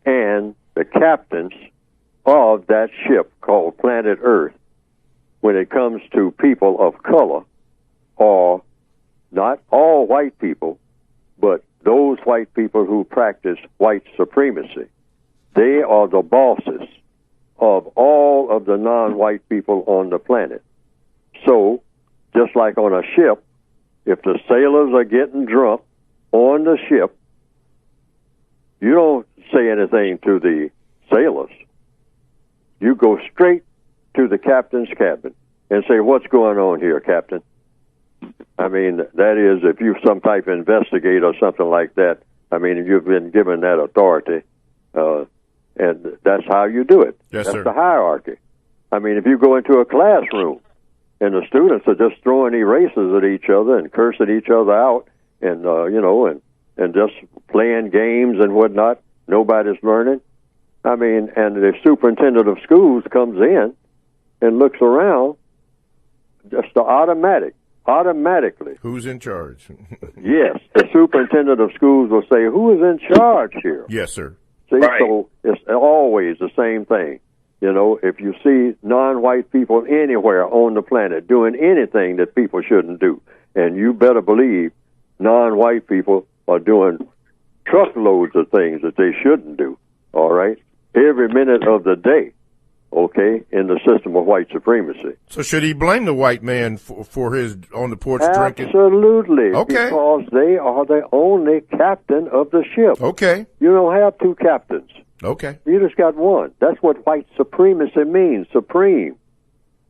and the captains of that ship called planet Earth, when it comes to people of color, are not all white people, but those white people who practice white supremacy. They are the bosses of all of the non-white people on the planet. So, just like on a ship, if the sailors are getting drunk on the ship, you don't say anything to the sailors. You go straight to the captain's cabin and say, what's going on here, Captain? I mean, that is, if you're some type of investigator or something like that, I mean, you've been given that authority, and that's how you do it. Yes, that's sir. the hierarchy. I mean, if you go into a classroom and the students are just throwing erasers at each other and cursing each other out and, and just playing games and whatnot, Nobody's learning. I mean, and the superintendent of schools comes in and looks around, just automatically. Who's in charge? Yes, the superintendent of schools will say, who is in charge here? Yes, sir. See, Right. so it's always the same thing. You know, if you see non-white people anywhere on the planet doing anything that people shouldn't do, and you better believe non-white people are doing truckloads of things that they shouldn't do, all right, every minute of the day, okay, in the system of white supremacy. So should he blame the white man for his on the porch drinking? Absolutely. Okay. Because they are the only captain of the ship. Okay. You don't have two captains. Okay. You just got one. That's what white supremacy means, supreme.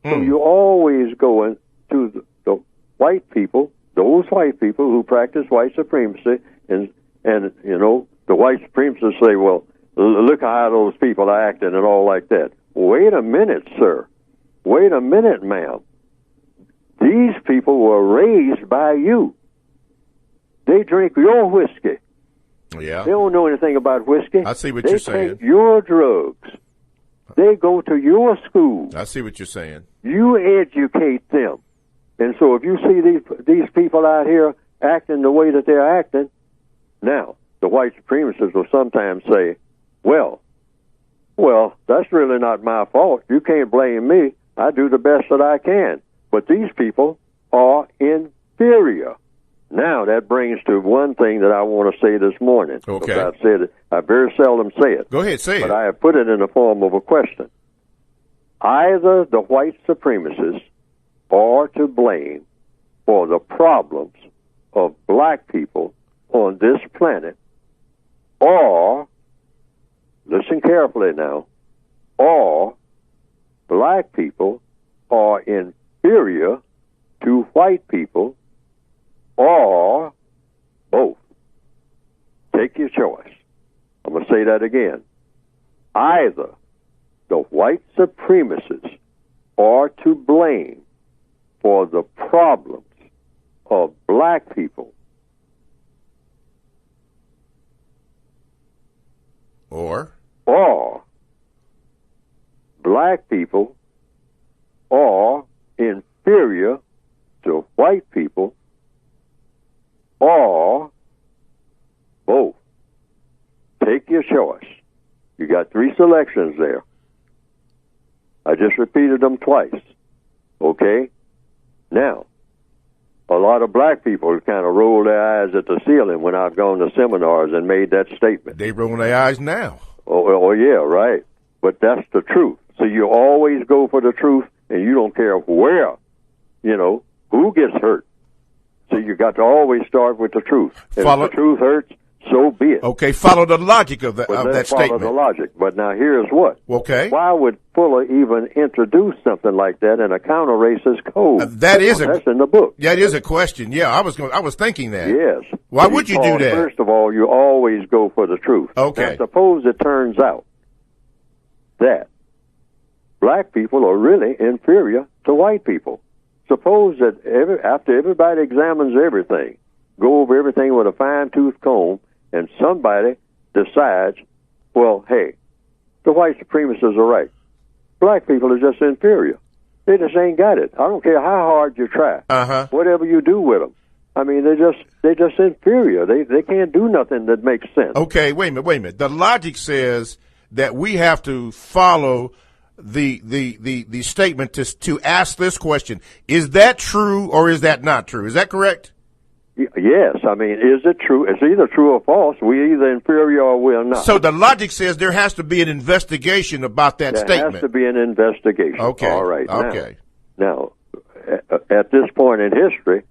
So you're always going to the white people, those white people who practice white supremacy, and you know, the white supremacists say, well, look how those people are acting and all like that. Wait a minute, sir. Wait a minute, ma'am. These people were raised by you. They drink your whiskey. Yeah. They don't know anything about whiskey. I see what you're saying. They take your drugs. They go to your school. I see what you're saying. You educate them. And so if you see these people out here acting the way that they're acting, now, the white supremacists will sometimes say, well, that's really not my fault. You can't blame me. I do the best that I can. But these people are inferior. Now, that brings to one thing that I want to say this morning. Okay. I've said it. I very seldom say it. Go ahead, say But it. I have put it in the form of a question. Either the white supremacists are to blame for the problems of black people on this planet, or, listen carefully now, or black people are inferior to white people, or both. Take your choice. I'm going to say that again. Either the white supremacists are to blame for the problems of black people, Or black people are inferior to white people, or both. Take your choice. You got three selections there. I just repeated them twice. Okay? Now, a lot of black people kind of roll their eyes at the ceiling when I've gone to seminars and made that statement. they roll their eyes now. Oh, yeah, right. But that's the truth. So you always go for the truth, and you don't care where, you know, who gets hurt. So you got to always start with the truth. And if the truth hurts, so be it. Okay, follow the logic of that Follow statement. the logic. But now here's what. Okay. Why would Fuller even introduce something like that in a counter-racist code? That's in the book. That is a question. Yeah, I was thinking that. Yes. Why would you do that? First of all, you always go for the truth. Okay. Now, suppose it turns out that black people are really inferior to white people. Suppose that after everybody examines everything, go over everything with a fine-tooth comb, and somebody decides, well, hey, the white supremacists are right. Black people are just inferior. They just ain't got it. I don't care how hard you try. Whatever you do with them. I mean, they're just inferior. They can't do nothing that makes sense. Okay, wait a minute. The logic says that we have to follow the statement to ask this question: is that true or is that not true? Is that correct? Yes. I mean, is it true? It's either true or false. We're either inferior or we're not. So the logic says there has to be an investigation about that statement. There has to be an investigation. Okay. All right. Okay. Now, at this point in history,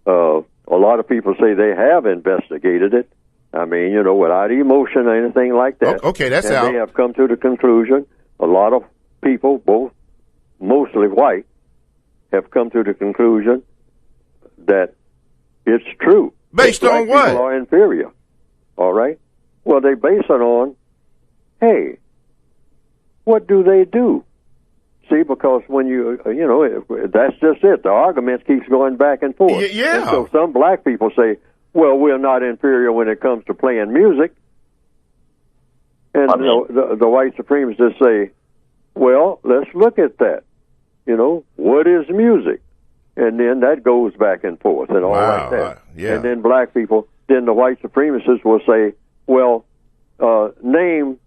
a lot of people say they have investigated it. I mean, you know, without emotion or anything like that. Okay, that's and out. They have come to the conclusion, a lot of people, both mostly white, have come to the conclusion that it's true. Based on what? People are inferior. All right? Well, they base it on, hey, what do they do? See, because when you know, that's just it. The argument keeps going back and forth. Yeah. And so some black people say, well, we're not inferior when it comes to playing music. And the white supremacists say, well, let's look at that. What is music? And then that goes back and forth and all like that. Yeah. And then black people, then the white supremacists will say, well, name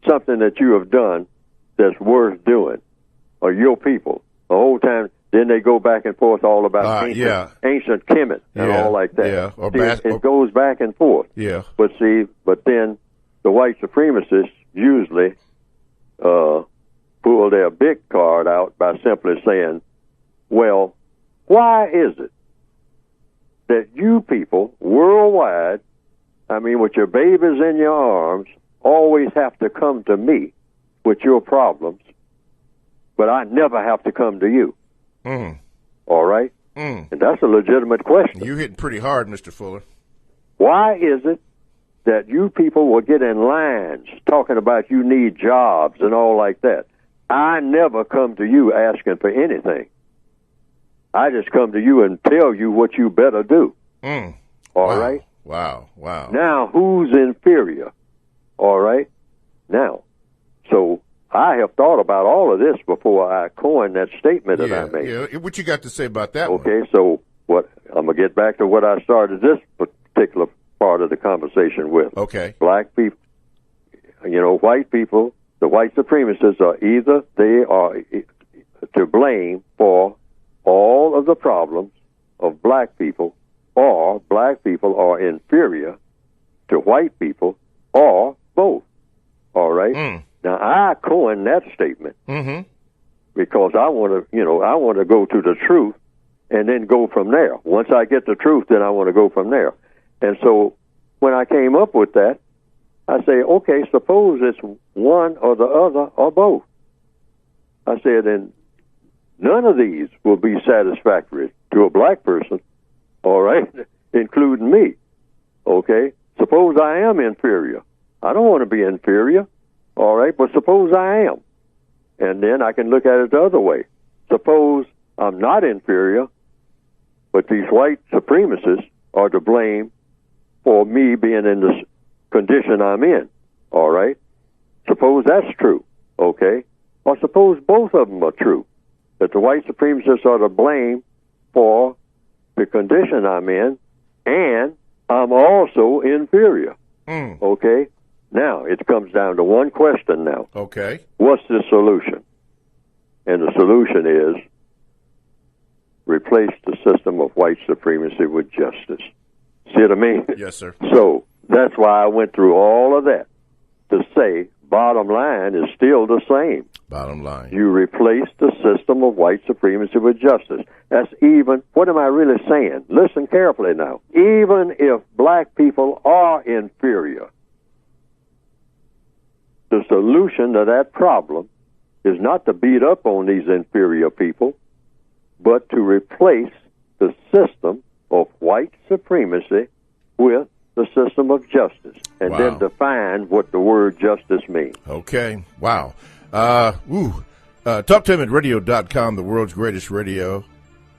something that you have done that's worth doing, or your people. The whole time, then they go back and forth all about ancient Kemet and all like that. Yeah. It goes back and forth. Yeah. But then the white supremacists usually pull their big card out by simply saying, well, why is it that you people worldwide, with your babies in your arms, always have to come to me with your problems, but I never have to come to you? All right? And that's a legitimate question. You're hitting pretty hard, Mr. Fuller. Why is it that you people will get in lines talking about you need jobs and all like that? I never come to you asking for anything. I just come to you and tell you what you better do. All right? Wow. Now, who's inferior? All right? Now, so I have thought about all of this before I coined that statement that I made. Yeah. What you got to say about that one? Okay, so I'm going to get back to what I started this particular part of the conversation with. Okay. Black people, white people, the white supremacists are either they are to blame for all of the problems of black people, or black people are inferior to white people, or both. All right? Now, I coined that statement because I want to go to the truth and then go from there. Once I get the truth, then I want to go from there. And so when I came up with that, I say, okay, suppose it's one or the other or both. I said, and none of these will be satisfactory to a black person, all right, including me, okay? Suppose I am inferior. I don't want to be inferior, all right, but suppose I am. And then I can look at it the other way. Suppose I'm not inferior, but these white supremacists are to blame for me being in this condition I'm in, all right? Suppose that's true, okay? Or suppose both of them are true, that the white supremacists are to blame for the condition I'm in, and I'm also inferior, okay? Now, it comes down to one question now. Okay. What's the solution? And the solution is replace the system of white supremacy with justice. See what I mean? Yes, sir. So that's why I went through all of that to say bottom line is still the same. Bottom line. You replace the system of white supremacy with justice. That's even, what am I really saying? Listen carefully now. Even if black people are inferior, the solution to that problem is not to beat up on these inferior people, but to replace the system of white supremacy with the system of justice, and then define what the word justice means. Okay. Wow. TalkTimeAtRadio.com, the world's greatest radio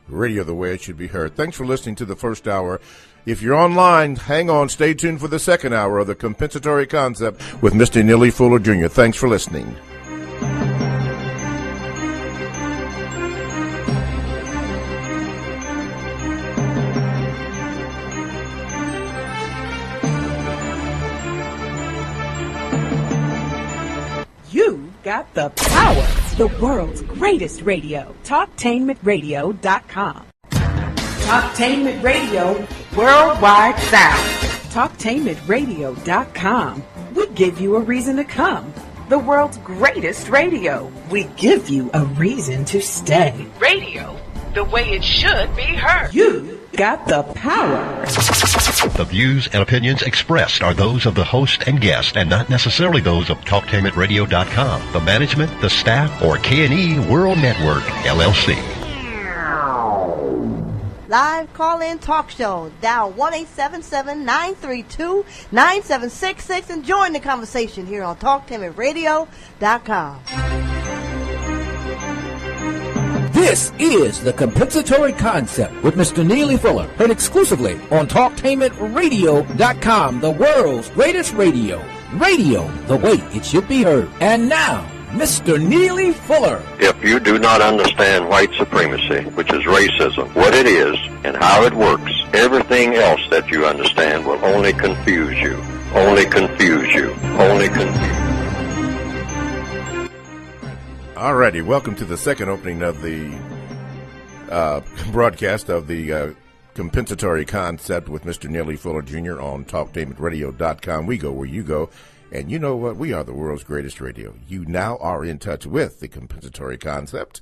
the way it should be heard. Thanks for listening to the first hour. If you're online, hang on, stay tuned for the second hour of the Compensatory Concept with Mr. Neely Fuller Jr. Thanks for listening. You got the power. The world's greatest radio. TalkTainmentRadio.com. Talktainment Radio, worldwide sound. Talktainmentradio.com. We give you a reason to come. The world's greatest radio. We give you a reason to stay. Radio, the way it should be heard. You got the power. The views and opinions expressed are those of the host and guest and not necessarily those of TalkTainmentRadio.com, the management, the staff, or K&E World Network, LLC. Live call-in talk show. Dial 1-877-932-9766 and join the conversation here on TalkTimeRadio.com. This is the Compensatory Concept with Mr. Neely Fuller, heard exclusively on TalkTainmentRadio.com, the world's greatest radio. Radio, the way it should be heard. And now, Mr. Neely Fuller. If you do not understand white supremacy, which is racism, what it is and how it works, everything else that you understand will only confuse you. Only confuse you. Only confuse. Alrighty, welcome to the second opening of the broadcast of the compensatory concept with Mr. Neely Fuller Jr. on TalkTainmentRadio.com. We go where you go. And you know what? We are the world's greatest radio. You now are in touch with the compensatory concept.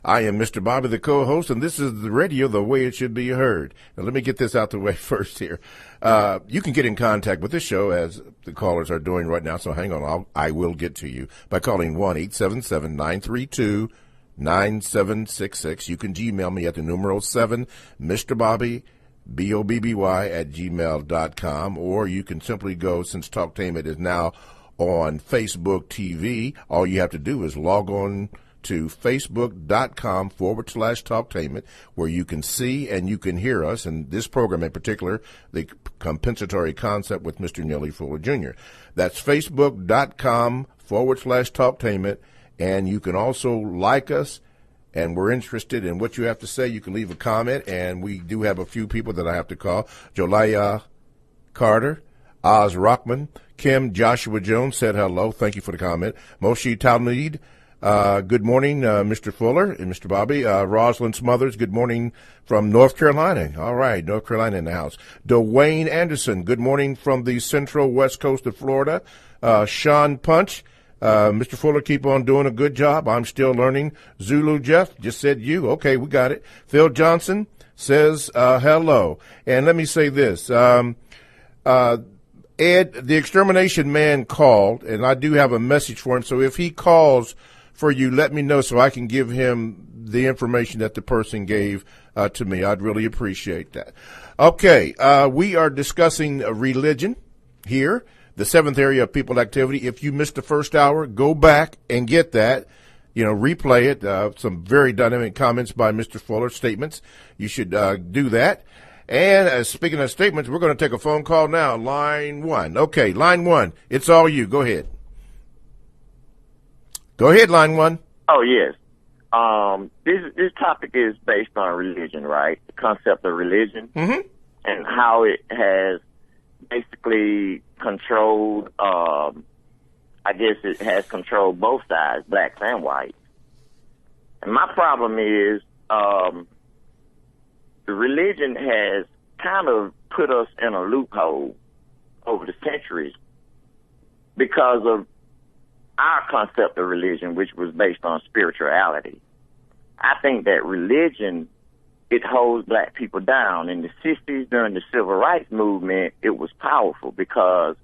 I am Mr. Bobby, the co-host, and this is the radio the way it should be heard. Now, let me get this out the way first here. You can get in contact with this show, as the callers are doing right now, so hang on. I will get to you by calling 1-877-932-9766. You can Gmail me at the numeral 7, Mr. Bobby, BOBBY at gmail.com, or you can simply go, since Talktainment is now on Facebook TV, all you have to do is log on to facebook.com/Talktainment, where you can see and you can hear us, and this program in particular, the compensatory concept with Mr. Neely Fuller Jr. That's facebook.com/Talktainment, and you can also like us. And we're interested in what you have to say. You can leave a comment, and we do have a few people that I have to call. Jolaya Carter, Oz Rockman, Kim Joshua Jones said hello. Thank you for the comment. Moshe Talmud, good morning, Mr. Fuller and Mr. Bobby. Rosalind Smothers, good morning from North Carolina. All right, North Carolina in the house. Dwayne Anderson, good morning from the central west coast of Florida. Sean Punch, Mr. Fuller, keep on doing a good job. I'm still learning. Zulu Jeff just said you. Okay, we got it. Phil Johnson says hello. And let me say this. Ed, the extermination man called, and I do have a message for him. So if he calls for you, let me know so I can give him the information that the person gave to me. I'd really appreciate that. Okay, we are discussing religion here. The seventh area of people activity. If you missed the first hour, go back and get that. Replay it. Some very dynamic comments by Mr. Fuller, statements. You should do that. And speaking of statements, we're going to take a phone call now. Line 1. Okay, line 1. It's all you. Go ahead. Go ahead, line 1. Oh, yes. This topic is based on religion, right? The concept of religion and how it has basically controlled, I guess it has controlled both sides, blacks and whites. And my problem is, the religion has kind of put us in a loophole over the centuries because of our concept of religion, which was based on spirituality. I think that religion, it holds black people down. In the 60s, during the civil rights movement, it was powerful because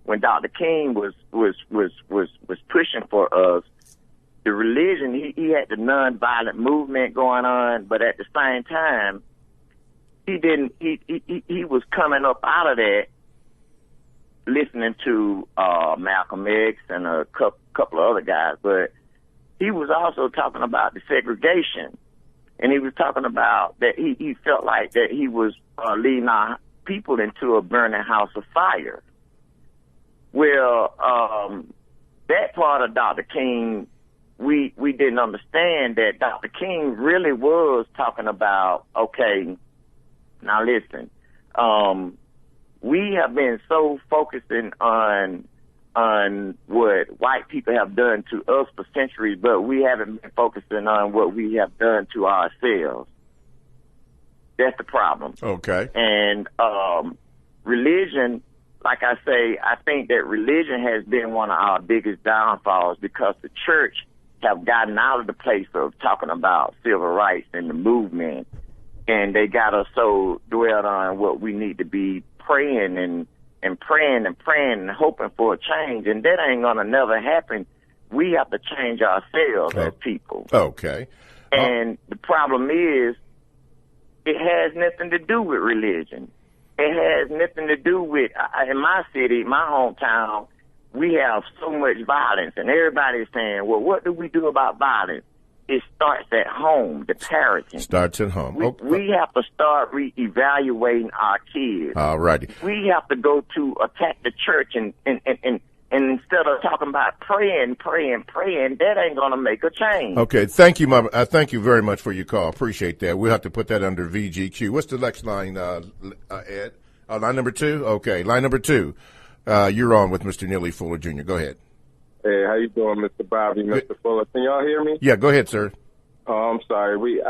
when Dr. King was pushing for us, the religion, he had the nonviolent movement going on, but at the same time, he was coming up out of that, listening to Malcolm X and a couple of other guys, but he was also talking about the segregation. And he was talking about that he felt like that he was leading our people into a burning house of fire. Well, that part of Dr. King, we didn't understand that Dr. King really was talking about, okay, now listen, we have been so focusing on what white people have done to us for centuries, but we haven't been focusing on what we have done to ourselves. That's the problem. Okay. And religion, like I say, I think that religion has been one of our biggest downfalls because the church have gotten out of the place of talking about civil rights and the movement, and they got us so dwelled on what we need to be praying and praying and hoping for a change, and that ain't gonna never happen. We have to change ourselves as people. Okay. And the problem is, it has nothing to do with religion. It has nothing to do with, in my city, my hometown, we have so much violence, and everybody's saying, well, what do we do about violence? It starts at home, the parenting. Starts at home. We have to start re-evaluating our kids. All righty. We have to go to attack the church and And instead of talking about praying, that ain't going to make a change. Okay, thank you, Mama. Thank you very much for your call. Appreciate that. We'll have to put that under VGQ. What's the next line, Ed? Line number 2? Okay, line number 2. You're on with Mr. Neely Fuller Jr. Go ahead. Hey, how you doing, Mr. Bobby, Mr. Fuller? Can y'all hear me? Yeah, go ahead, sir. Oh, I'm sorry. We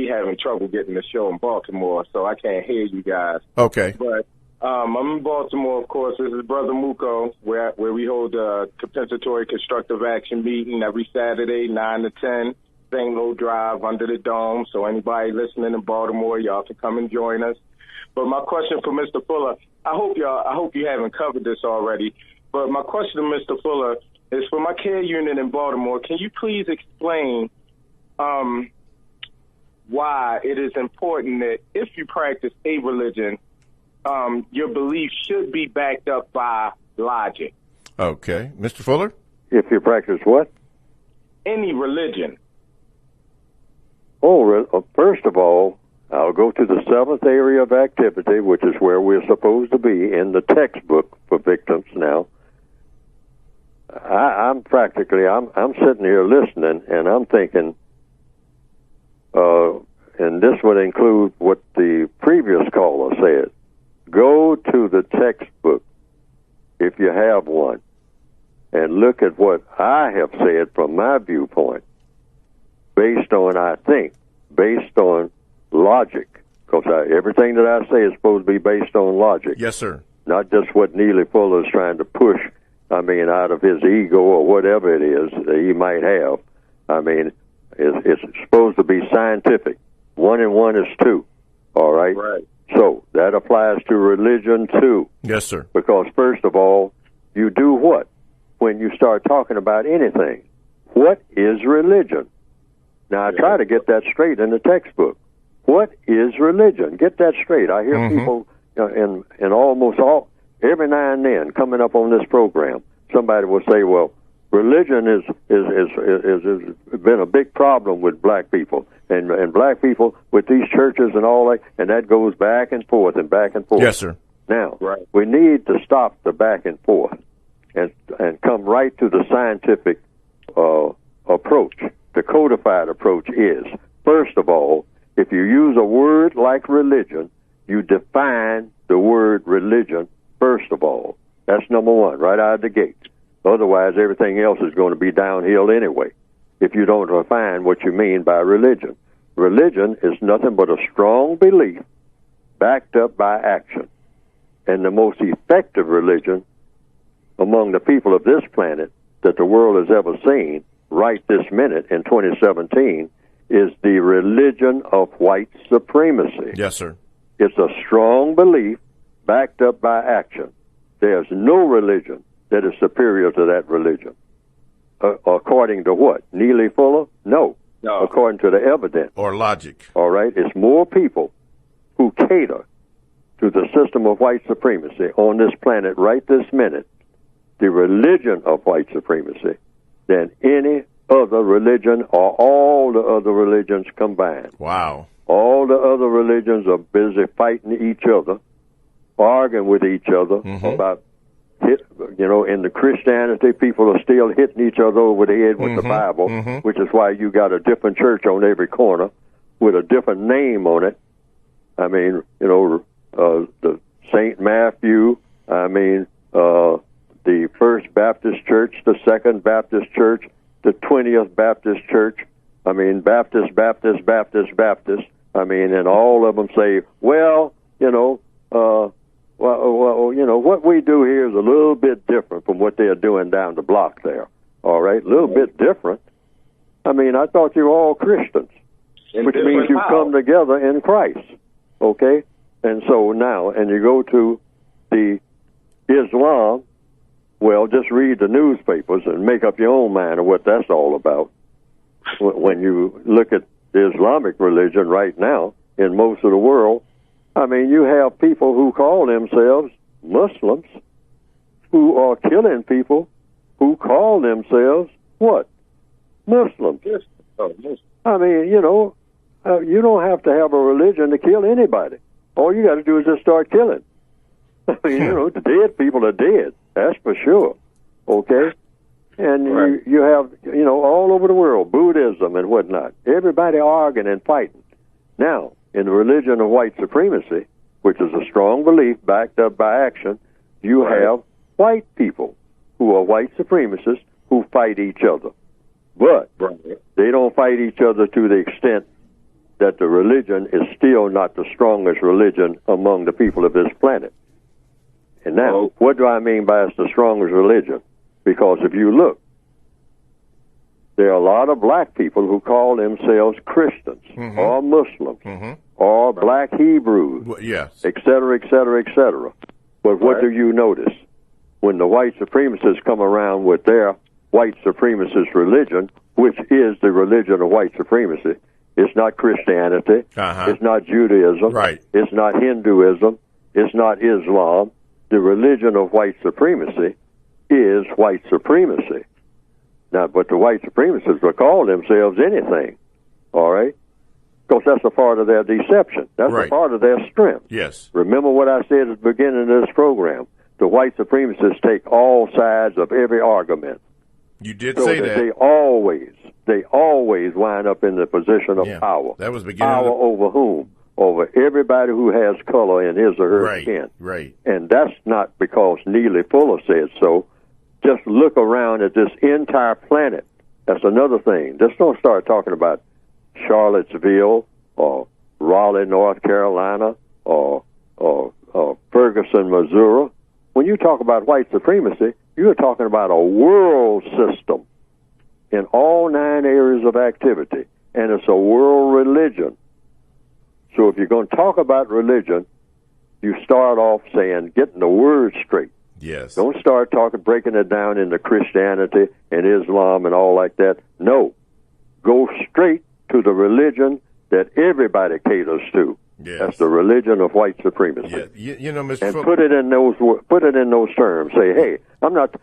having trouble getting the show in Baltimore, so I can't hear you guys. Okay. But I'm in Baltimore, of course. This is Brother Muko, where we hold a compensatory constructive action meeting every Saturday, 9 to 10, St. Louis Drive, under the dome. So anybody listening in Baltimore, y'all can come and join us. But my question for Mr. Fuller, I hope you haven't covered this already. But my question to Mr. Fuller is for my care unit in Baltimore. Can you please explain why it is important that if you practice a religion, your belief should be backed up by logic? Okay. Mr. Fuller? If you practice what? Any religion. First of all, I'll go to the 7th area of activity, which is where we're supposed to be in the textbook for victims now. I'm sitting here listening, and I'm thinking, and this would include what the previous caller said. Go to the textbook, if you have one, and look at what I have said from my viewpoint, based on logic, because everything that I say is supposed to be based on logic. Yes, sir. Not just what Neely Fuller is trying to push, out of his ego or whatever it is that he might have. It's supposed to be scientific. 1 and 1 is 2, all right? Right. So that applies to religion, too. Yes, sir. Because, first of all, you do what? When you start talking about anything, what is religion? Now, I try to get that straight in the textbook. What is religion? Get that straight. I hear people in almost every now and then coming up on this program, somebody will say, well, religion is been a big problem with black people and black people with these churches and all that, and that goes back and forth and back and forth. Yes, sir. Now, we need to stop the back and forth and come right to the scientific approach. The codified approach is, first of all, if you use a word like religion, you define the word religion first of all. That's number one, right out of the gate. Otherwise, everything else is going to be downhill anyway, if you don't define what you mean by religion. Religion is nothing but a strong belief backed up by action. And the most effective religion among the people of this planet that the world has ever seen right this minute in 2017 is the religion of white supremacy. Yes, sir. It's a strong belief backed up by action. There's no religion that is superior to that religion. According to what? Neely Fuller? No. According to the evidence. Or logic. All right? It's more people who cater to the system of white supremacy on this planet right this minute, the religion of white supremacy, than any other religion or all the other religions combined. Wow. All the other religions are busy fighting each other, arguing with each other about, in the Christianity, people are still hitting each other over the head with the Bible, which is why you got a different church on every corner with a different name on it. The St. Matthew, the First Baptist Church, the Second Baptist Church, the 20th Baptist Church, Baptist, and all of them say, what we do here is a little bit different from what they're doing down the block there. All right, a little bit different. I thought you were all Christians, which means you come together in Christ. Okay, and so now, and you go to the Islam. Well, just read the newspapers and make up your own mind of what that's all about. When you look at the Islamic religion right now in most of the world, you have people who call themselves Muslims who are killing people who call themselves what? Muslims. Yes. You don't have to have a religion to kill anybody. All you got to do is just start killing. The dead people are dead. That's for sure. Okay? And you have, all over the world, Buddhism and whatnot. Everybody arguing and fighting. Now, in the religion of white supremacy, which is a strong belief backed up by action, you have white people who are white supremacists who fight each other. But they don't fight each other to the extent that the religion is still not the strongest religion among the people of this planet. And now, what do I mean by it's the strongest religion? Because if you look, there are a lot of black people who call themselves Christians or Muslims or black Hebrews, et cetera, et cetera, et cetera. But what do you notice? When the white supremacists come around with their white supremacist religion, which is the religion of white supremacy, it's not Christianity, it's not Judaism, it's not Hinduism, it's not Islam. The religion of white supremacy is white supremacy. Now, but the white supremacists will call themselves anything, all right? Because that's a part of their deception. That's a part of their strength. Yes. Remember what I said at the beginning of this program. The white supremacists take all sides of every argument. You did say that. They always wind up in the position of power. That was beginning. Power over whom? Over everybody who has color in his or her skin. Right. And that's not because Neely Fuller said so. Just look around at this entire planet. That's another thing. Just don't start talking about Charlottesville or Raleigh, North Carolina or Ferguson, Missouri. When you talk about white supremacy, you're talking about a world system in all 9 areas of activity, and it's a world religion. So if you're going to talk about religion, you start off saying, getting the words straight. Yes. Don't start breaking it down into Christianity and Islam and all like that. No. Go straight to the religion that everybody caters to. Yes. That's the religion of white supremacy. Yeah. You know, Mr. And Fuller, put it in those terms. Say, hey, I'm not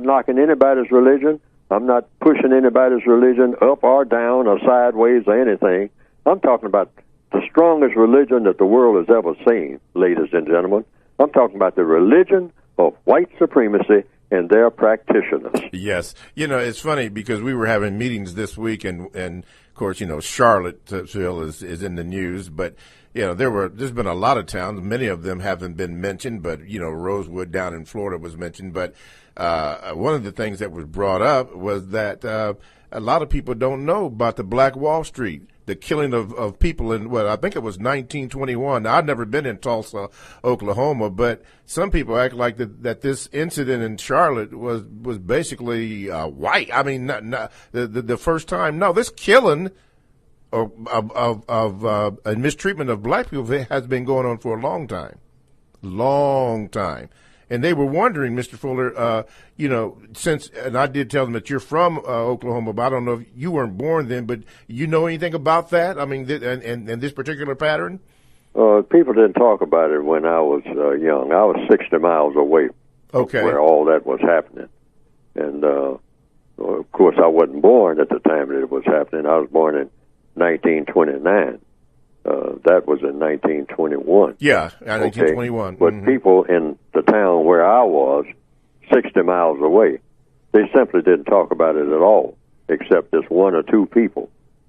knocking anybody's religion. I'm not pushing anybody's religion up or down or sideways or anything. I'm talking about the strongest religion that the world has ever seen, ladies and gentlemen. I'm talking about the religion of white supremacy and their practitioners. Yes. You know, it's funny because we were having meetings this week, and of course, Charlottesville is in the news, but there's been a lot of towns. Many of them haven't been mentioned, but Rosewood down in Florida was mentioned. But one of the things that was brought up was that a lot of people don't know about the Black Wall Street, the killing of people in I think it was 1921. Now, I've never been in Tulsa, Oklahoma, but some people act like that this incident in Charlotte was basically white. I mean, not the first time. No, this killing of mistreatment of black people has been going on for a long time. And they were wondering, Mr. Fuller, and I did tell them that you're from Oklahoma, but I don't know if you weren't born then, but you know anything about that? I mean, and this particular pattern? People didn't talk about it when I was young. I was 60 miles away from where all that was happening. And, of course, I wasn't born at the time that it was happening. I was born in 1929. That was in 1921. Yeah, 1921. But people in the town where I was, 60 miles away, they simply didn't talk about it at all, except just 1 or 2 people,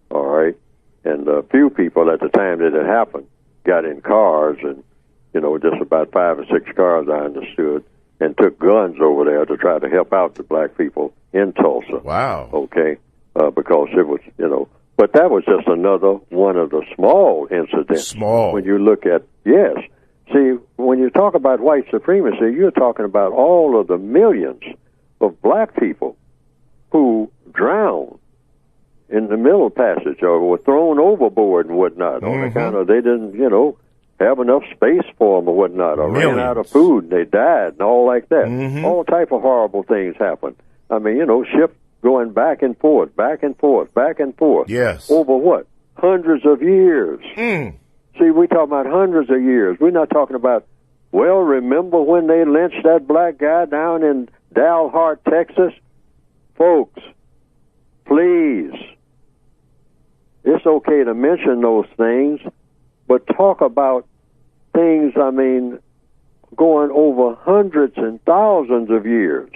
all right? And a few people at the time that it happened got in cars and, just about 5 or 6 cars, I understood, and took guns over there to try to help out the black people in Tulsa. Wow. Okay? Because it was, but that was just another one of the small incidents. Small. When you look at, yes. See, when you talk about white supremacy, you're talking about all of the millions of black people who drowned in the Middle Passage or were thrown overboard and whatnot on account of they didn't, have enough space for them or whatnot, or ran out of food and they died and all like that. All type of horrible things happened. I mean, ships going back and forth, back and forth, back and forth. Yes. Over what? Hundreds of years. See, we talk about hundreds of years. We're not talking about, remember when they lynched that black guy down in Dalhart, Texas? Folks, please, it's okay to mention those things, but talk about things, going over hundreds and thousands of years.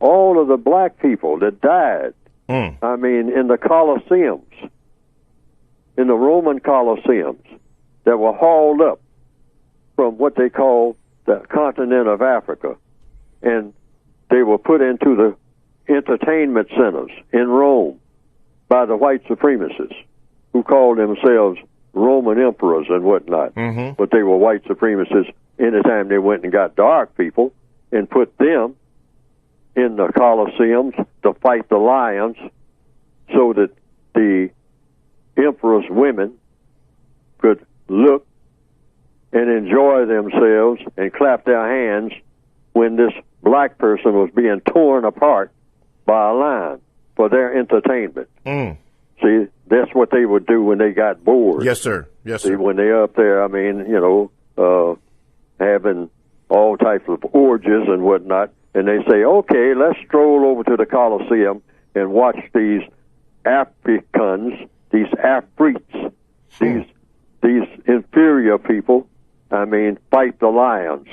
all of the black people that died, I mean, in the Colosseums, in the Roman Colosseums, that were hauled up from what they call the continent of Africa, and they were put into the entertainment centers in Rome by the white supremacists who called themselves Roman emperors and whatnot. But they were white supremacists anytime they went and got dark people and put them in the Colosseums to fight the lions so that the emperor's women could look and enjoy themselves and clap their hands when this black person was being torn apart by a lion for their entertainment. See, that's what they would do when they got bored. Yes, sir. Yes, sir. See, when they're up there, I mean, you know, having all types of orgies and whatnot, and they say, okay, let's stroll over to the Colosseum and watch these Africans, these Afrites, these inferior people, I mean, fight the lions.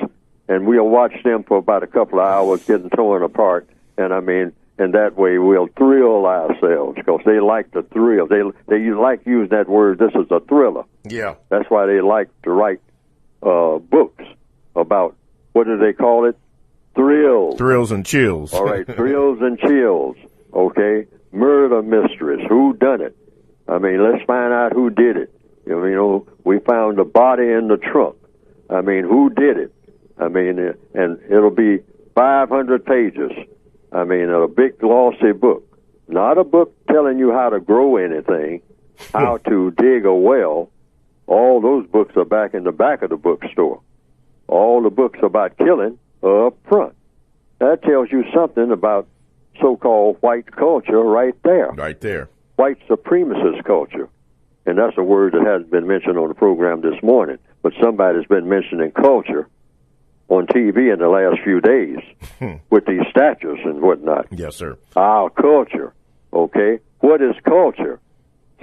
And we'll watch them for about a couple of hours getting torn apart. And I mean, and that way we'll thrill ourselves because they like the thrill. They like using that word, this is a thriller. Yeah. That's why they like to write books about, what do they call it? Thrills. Thrills and chills. All right, thrills and chills. Okay, murder mysteries. Who done it? I mean, let's find out who did it. You know, we found a body in the trunk. I mean, who did it? I mean, and it'll be 500 pages. I mean, a big glossy book. Not a book telling you how to grow anything, how to dig a well. All those books are back in the back of the bookstore. All the books about killing are up front. That tells you something about so-called white culture right there. Right there. White supremacist culture. And that's a word that hasn't been mentioned on the program this morning, but somebody's been mentioning culture on TV in the last few days with these statues and whatnot. Yes, sir. Our culture, okay? What is culture?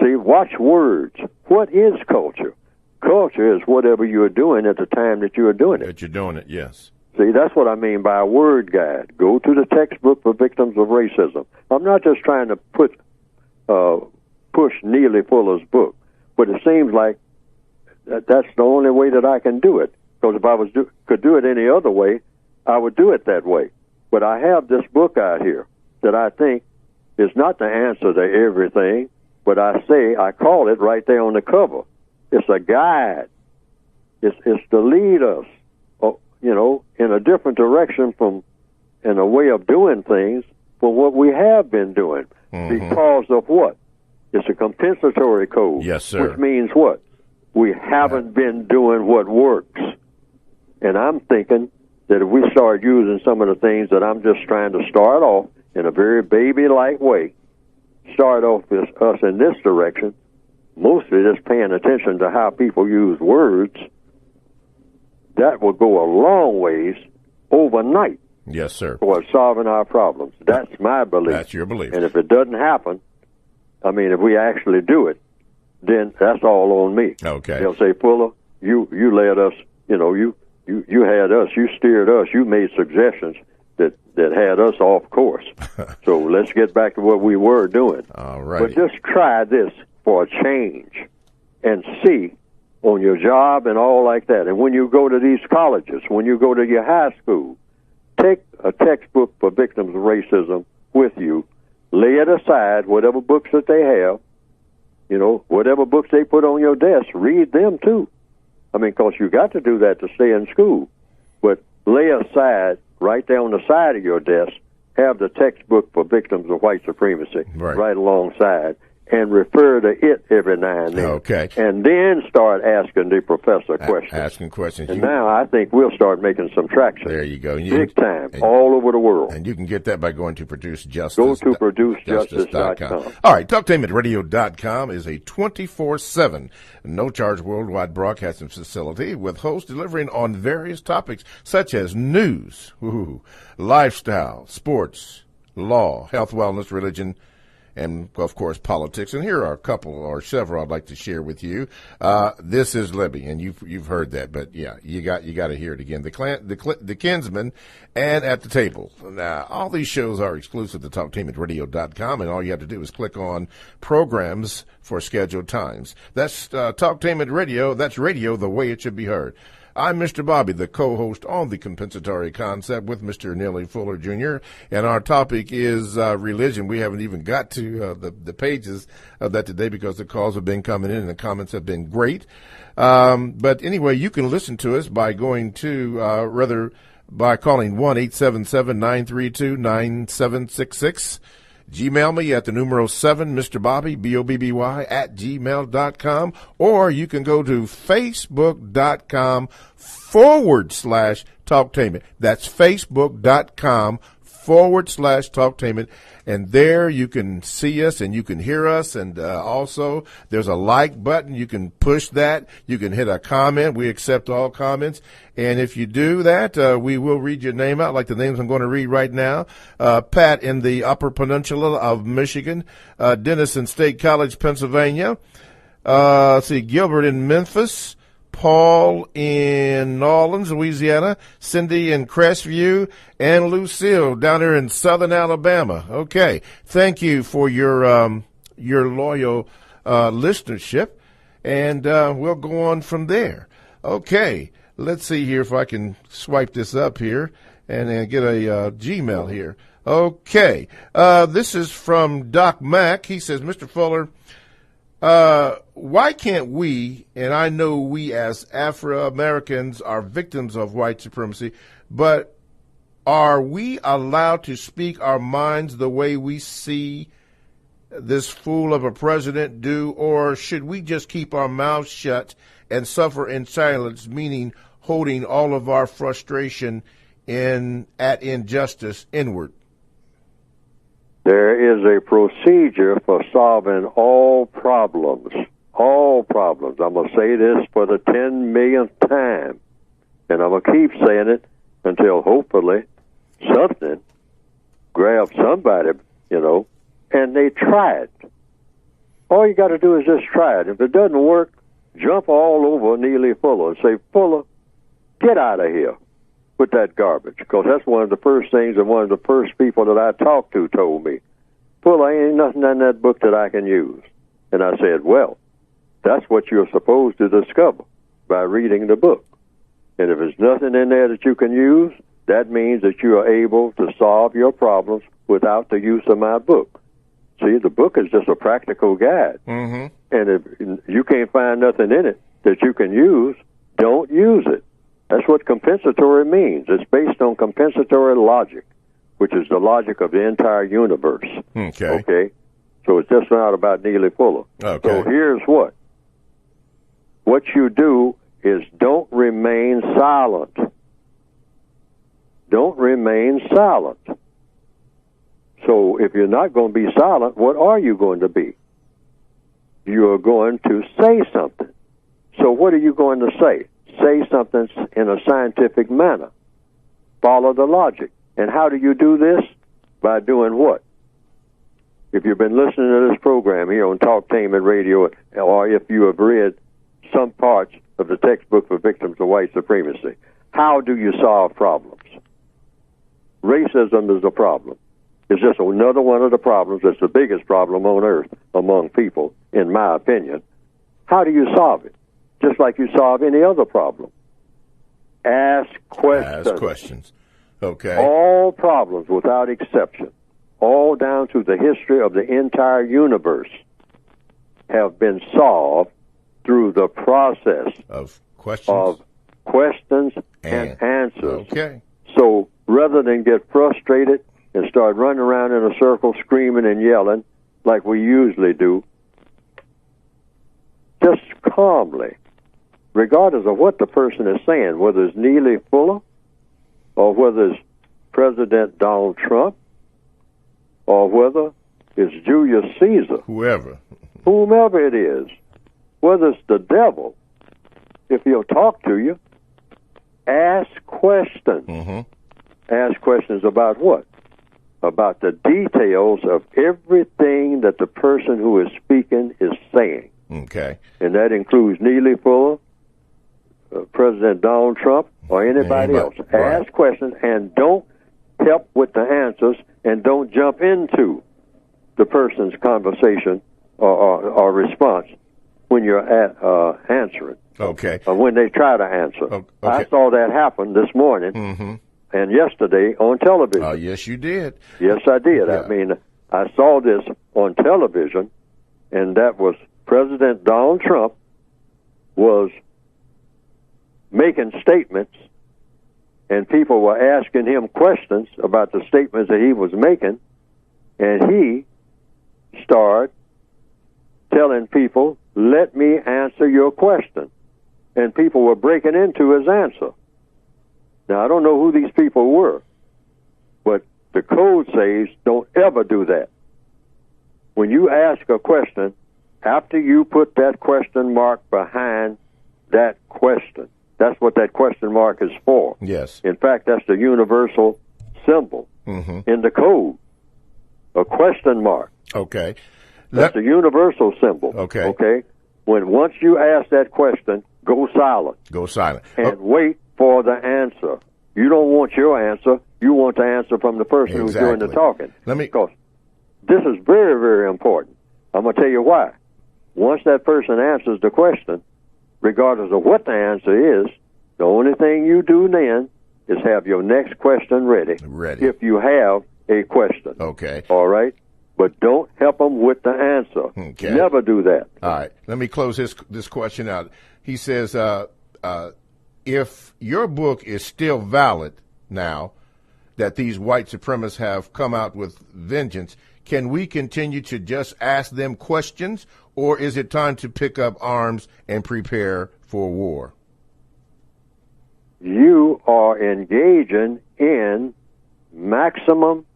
See, watch words. What is culture? Culture is whatever you're doing at the time that you're doing it. That you're doing it, yes. See, that's what I mean by a word guide. Go to the textbook for victims of racism. I'm not just trying to push Neely Fuller's book, but it seems like that's the only way that I can do it. Because if I could do it any other way, I would do it that way. But I have this book out here that I think is not the answer to everything, but I call it right there on the cover. It's a guide. It's to lead us, you know, in a different direction in a way of doing things from what we have been doing. Because of what? It's a compensatory code. Yes, sir. Which means what? We haven't been doing what works. And I'm thinking that if we start using some of the things that I'm just trying to start off in a very baby-like way, start off us in this direction, mostly just paying attention to how people use words, that will go a long ways overnight. Yes, sir. Towards solving our problems. That's my belief. That's your belief. And if it doesn't happen, I mean, if we actually do it, then that's all on me. Okay. They'll say, Fuller, you led us, you know, you had us, you steered us, you made suggestions that had us off course. So let's get back to what we were doing. All right. But just try this for a change and see on your job and all like that. And when you go to these colleges, when you go to your high school, take a textbook for victims of racism with you, lay it aside, whatever books that they have, you know, whatever books they put on your desk, read them too. I mean, because you got to do that to stay in school. But lay aside, right there on the side of your desk, have the textbook for victims of white supremacy right alongside, and refer to it every now and then. Okay. And then start asking the professor questions. Asking questions. And now I think we'll start making some traction. There you go. Big time, all over the world. And you can get that by going to Produce Justice. Go to ProduceJustice.com. All right, TalkTainmentRadio.com is a 24/7, no-charge worldwide broadcasting facility with hosts delivering on various topics such as news, lifestyle, sports, law, health, wellness, religion, and, of course, politics. And here are a couple or several I'd like to share with you. This is Libby, and you've heard that, but yeah, you got to hear it again. The Kinsman and At the Table. Now, all these shows are exclusive to TalkTainmentRadio.com, and all you have to do is click on programs for scheduled times. That's Talktainment Radio. That's radio the way it should be heard. I'm Mr. Bobby, the co-host on The Compensatory Concept with Mr. Neely Fuller Jr., and our topic is religion. We haven't even got to the pages of that today because the calls have been coming in and the comments have been great. But anyway, you can listen to us by going to, by calling 1-877-932-9766. Gmail me at the numero 7, Mr. Bobby, BOBBY, at gmail.com, or you can go to Facebook.com/Talktainment. That's Facebook.com/Talktainment. And there you can see us and you can hear us. And also there's a like button. You can push that. You can hit a comment. We accept all comments. And if you do that, we will read your name out, like the names I'm going to read right now. Pat in the Upper Peninsula of Michigan. Dennis in State College, Pennsylvania. Gilbert in Memphis. Paul in New Orleans, Louisiana, Cindy in Crestview, and Lucille down there in southern Alabama. Okay, thank you for your loyal listenership, and we'll go on from there. Okay, let's see here if I can swipe this up here and get a Gmail here. Okay, this is from Doc Mack. He says, Mr. Fuller, why can't we, and I know we as Afro-Americans are victims of white supremacy, but are we allowed to speak our minds the way we see this fool of a president do, or should we just keep our mouths shut and suffer in silence, meaning holding all of our frustration at injustice inward? There is a procedure for solving all problems. All problems. I'm going to say this for the 10 millionth time, and I'm going to keep saying it until hopefully something grabs somebody, and they try it. All you got to do is just try it. If it doesn't work, jump all over Neely Fuller and say, Fuller, get out of here with that garbage, because that's one of the first things and one of the first people that I talked to told me, Fuller, ain't nothing in that book that I can use. And I said, well, that's what you're supposed to discover by reading the book. And if there's nothing in there that you can use, that means that you are able to solve your problems without the use of my book. See, the book is just a practical guide. Mm-hmm. And if you can't find nothing in it that you can use, don't use it. That's what compensatory means. It's based on compensatory logic, which is the logic of the entire universe. Okay? So it's just not about Neely Fuller. Okay. So here's what. What you do is don't remain silent. Don't remain silent. So if you're not going to be silent, what are you going to be? You are going to say something. So what are you going to say? Say something in a scientific manner. Follow the logic. And how do you do this? By doing what? If you've been listening to this program here on Talktainment Radio, or if you have read some parts of the textbook for victims of white supremacy, how do you solve problems? Racism is a problem. It's just another one of the problems that's the biggest problem on earth among people, in my opinion. How do you solve it? Just like you solve any other problem. Ask questions. Ask questions. Okay. All problems, without exception, all down to the history of the entire universe, have been solved through the process of questions and answers. Okay. So rather than get frustrated and start running around in a circle screaming and yelling like we usually do, just calmly, regardless of what the person is saying, whether it's Neely Fuller or whether it's President Donald Trump or whether it's Julius Caesar, whomever it is, whether it's the devil, if he'll talk to you, ask questions. Mm-hmm. Ask questions about what? about the details of everything that the person who is speaking is saying. Okay. And that includes Neely Fuller, President Donald Trump, or anybody else. Right. Ask questions and don't help with the answers, and don't jump into the person's conversation or response when you're answering. Okay. Or when they try to answer. Okay. I saw that happen this morning and yesterday on television. Yes, you did. Yes, I did. Yeah. I mean, I saw this on television, and that was President Donald Trump was making statements, and people were asking him questions about the statements that he was making, and he started telling people, "Let me answer your question." And people were breaking into his answer. Now, I don't know who these people were, but the code says don't ever do that. When you ask a question, after you put that question mark behind that question, that's what that question mark is for. Yes. In fact, that's the universal symbol in the code, a question mark. Okay. That's a universal symbol. Okay. Okay? Once you ask that question, go silent. Go silent. And wait for the answer. You don't want your answer. You want the answer from the person who's doing the talking. Because this is very, very important. I'm going to tell you why. Once that person answers the question, regardless of what the answer is, the only thing you do then is have your next question ready. If you have a question. Okay. All right? But don't help them with the answer. Okay. Never do that. All right. Let me close this question out. He says, if your book is still valid now, that these white supremacists have come out with vengeance, can we continue to just ask them questions, or is it time to pick up arms and prepare for war? You are engaging in maximum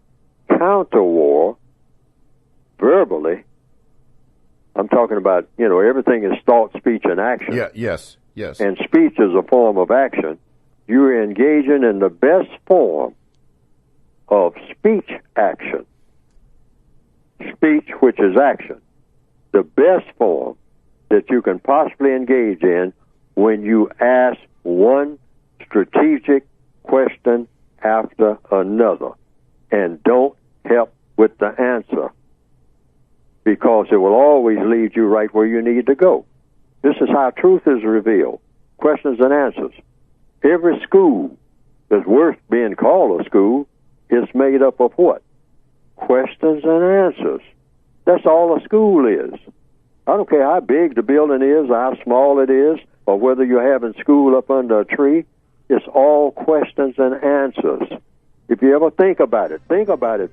counter-war verbally. I'm talking about, everything is thought, speech, and action. Yeah, yes. And speech is a form of action. You're engaging in the best form of speech action. Speech, which is action. The best form that you can possibly engage in when you ask one strategic question after another. And don't help with the answer, because it will always lead you right where you need to go. This is how truth is revealed. Questions and answers. Every school that's worth being called a school is made up of what? Questions and answers. That's all a school is. I don't care how big the building is, how small it is, or whether you're having school up under a tree. It's all questions and answers. If you ever think about it,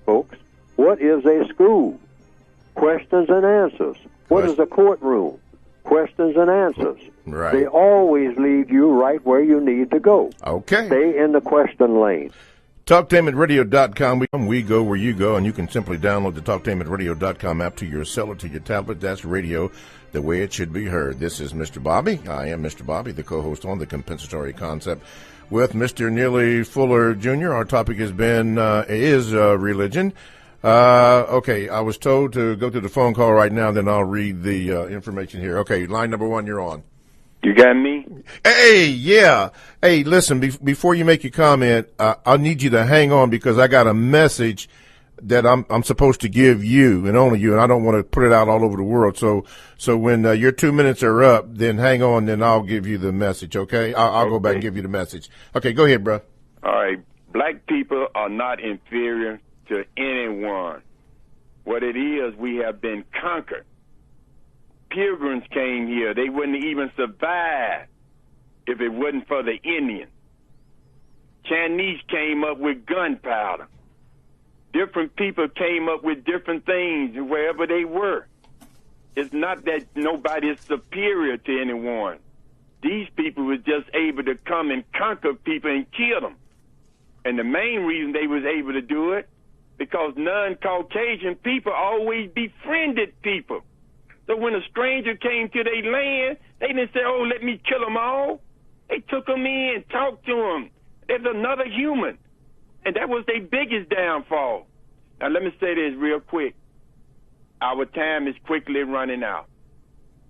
folks. What is a school? Questions and answers. What is a courtroom? Questions and answers. Right. They always lead you right where you need to go. Okay. Stay in the question lane. TalkTainmentRadio.com. We go where you go, and you can simply download the TalkTainmentRadio.com app to your cell or to your tablet. That's radio the way it should be heard. This is Mr. Bobby. I am Mr. Bobby, the co-host on The Compensatory Concept with Mr. Neely Fuller Jr. Our topic has been, religion. Okay, I was told to go to the phone call right now, then I'll read the information here. Okay, line number 1, you're on. You got me? Hey, yeah. Hey, listen, before you make your comment, I need you to hang on because I got a message that I'm supposed to give you and only you, and I don't want to put it out all over the world. So when your 2 minutes are up, then hang on, then I'll give you the message, okay? I'll go back and give you the message. Okay, go ahead, bro. All right. Black people are not inferior to anyone. What it is, we have been conquered. Pilgrims came here. They wouldn't even survive if it wasn't for the Indians. Chinese came up with gunpowder. Different people came up with different things wherever they were. It's not that nobody is superior to anyone. These people were just able to come and conquer people and kill them. And the main reason they was able to do it, because non-Caucasian people always befriended people. So when a stranger came to their land, they didn't say, oh, let me kill them all. They took them in, talked to them. There's another human. And that was their biggest downfall. Now, let me say this real quick. Our time is quickly running out.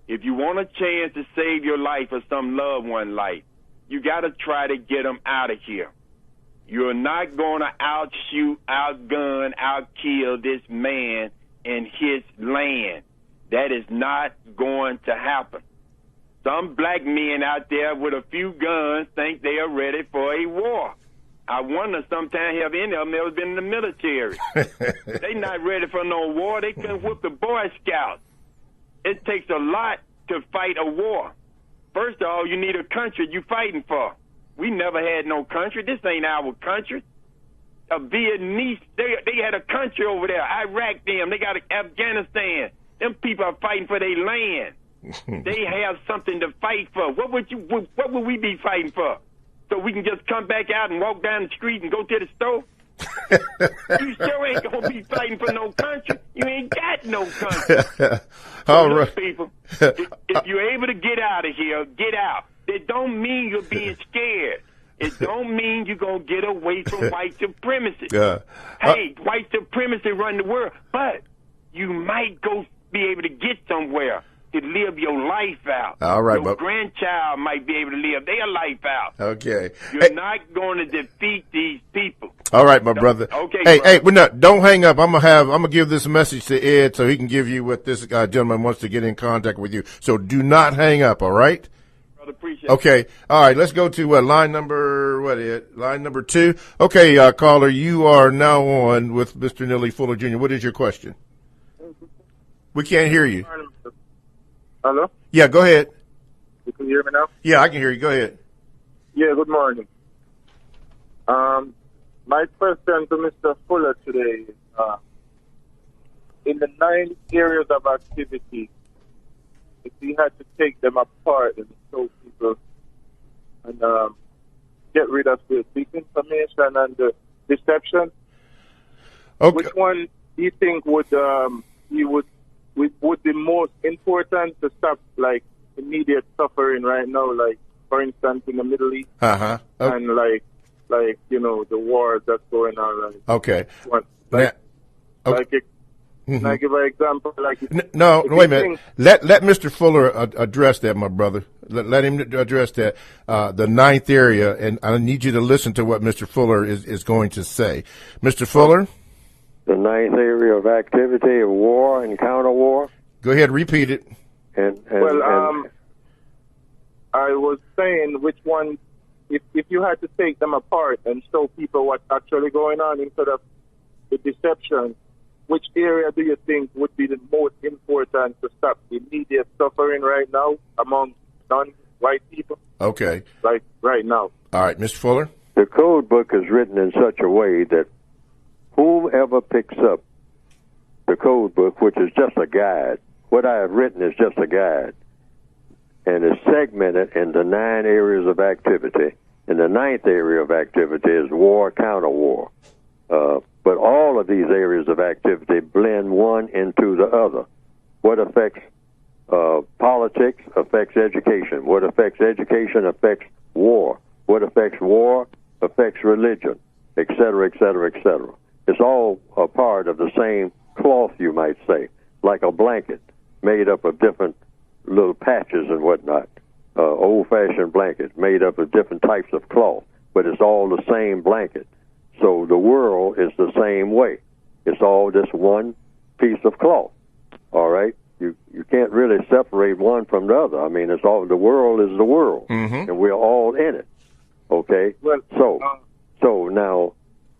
If you want a chance to save your life or some loved one life, you got to try to get them out of here. You're not going to outshoot, outgun, outkill this man in his land. That is not going to happen. Some black men out there with a few guns think they are ready for a war. I wonder sometimes have any of them ever been in the military. They not ready for no war. They couldn't whoop the Boy Scouts. It takes a lot to fight a war. First of all, you need a country you fighting for. We never had no country. This ain't our country. Vietnamese, they had a country over there. Iraq, them. They got Afghanistan. Them people are fighting for their land. They have something to fight for. What would we be fighting for? So we can just come back out and walk down the street and go to the store? You sure ain't gonna be fighting for no country. You ain't got no country. All right, people. If you're able to get out of here, get out. It don't mean you're being scared. It don't mean you're gonna get away from white supremacy. Hey, white supremacy run the world, but you might go be able to get somewhere to live your life out. All right, your grandchild might be able to live their life out. Okay. You're not going to defeat these people. All right, my brother. Okay. Hey, don't hang up. I'm gonna give this message to Ed so he can give you what this gentleman wants to get in contact with you. So do not hang up. All right. Brother, appreciate Okay. All right. Let's go to line number line number 2. Okay, caller, you are now on with Mr. Neely Fuller Jr. What is your question? We can't hear you. Hello? Yeah, go ahead. You can hear me now? Yeah, I can hear you. Go ahead. Yeah, good morning. My question to Mr. Fuller today is, in the 9 areas of activity, if we had to take them apart and show people and get rid of the disinformation and the deception, which one do you think would be most important to stop, like, immediate suffering right now, like, for instance, in the Middle East, and like the wars that's going on. Like, okay. Can I give an example? Like, no, wait a minute. Let Mr. Fuller address that, my brother. Let him address that. The 9th area, and I need you to listen to what Mr. Fuller is going to say. Mr. Fuller? The 9th area of activity of war and counter-war. Go ahead, repeat it. I was saying which one, if you had to take them apart and show people what's actually going on instead of the deception, which area do you think would be the most important to stop immediate suffering right now among non-white people? Okay. Like right now. All right, Mr. Fuller? The code book is written in such a way that whomever picks up the code book, which is just a guide, what I have written is just a guide, and is segmented into 9 areas of activity. And the 9th area of activity is war, counter-war. But all of these areas of activity blend one into the other. What affects politics affects education. What affects education affects war. What affects war affects religion, et cetera, et cetera, et cetera. It's all a part of the same cloth, you might say, like a blanket made up of different little patches and whatnot. Old-fashioned blanket made up of different types of cloth, but it's all the same blanket. So the world is the same way. It's all just one piece of cloth. All right? You can't really separate one from the other. I mean, it's all, the world is the world, and we're all in it. Okay? So now,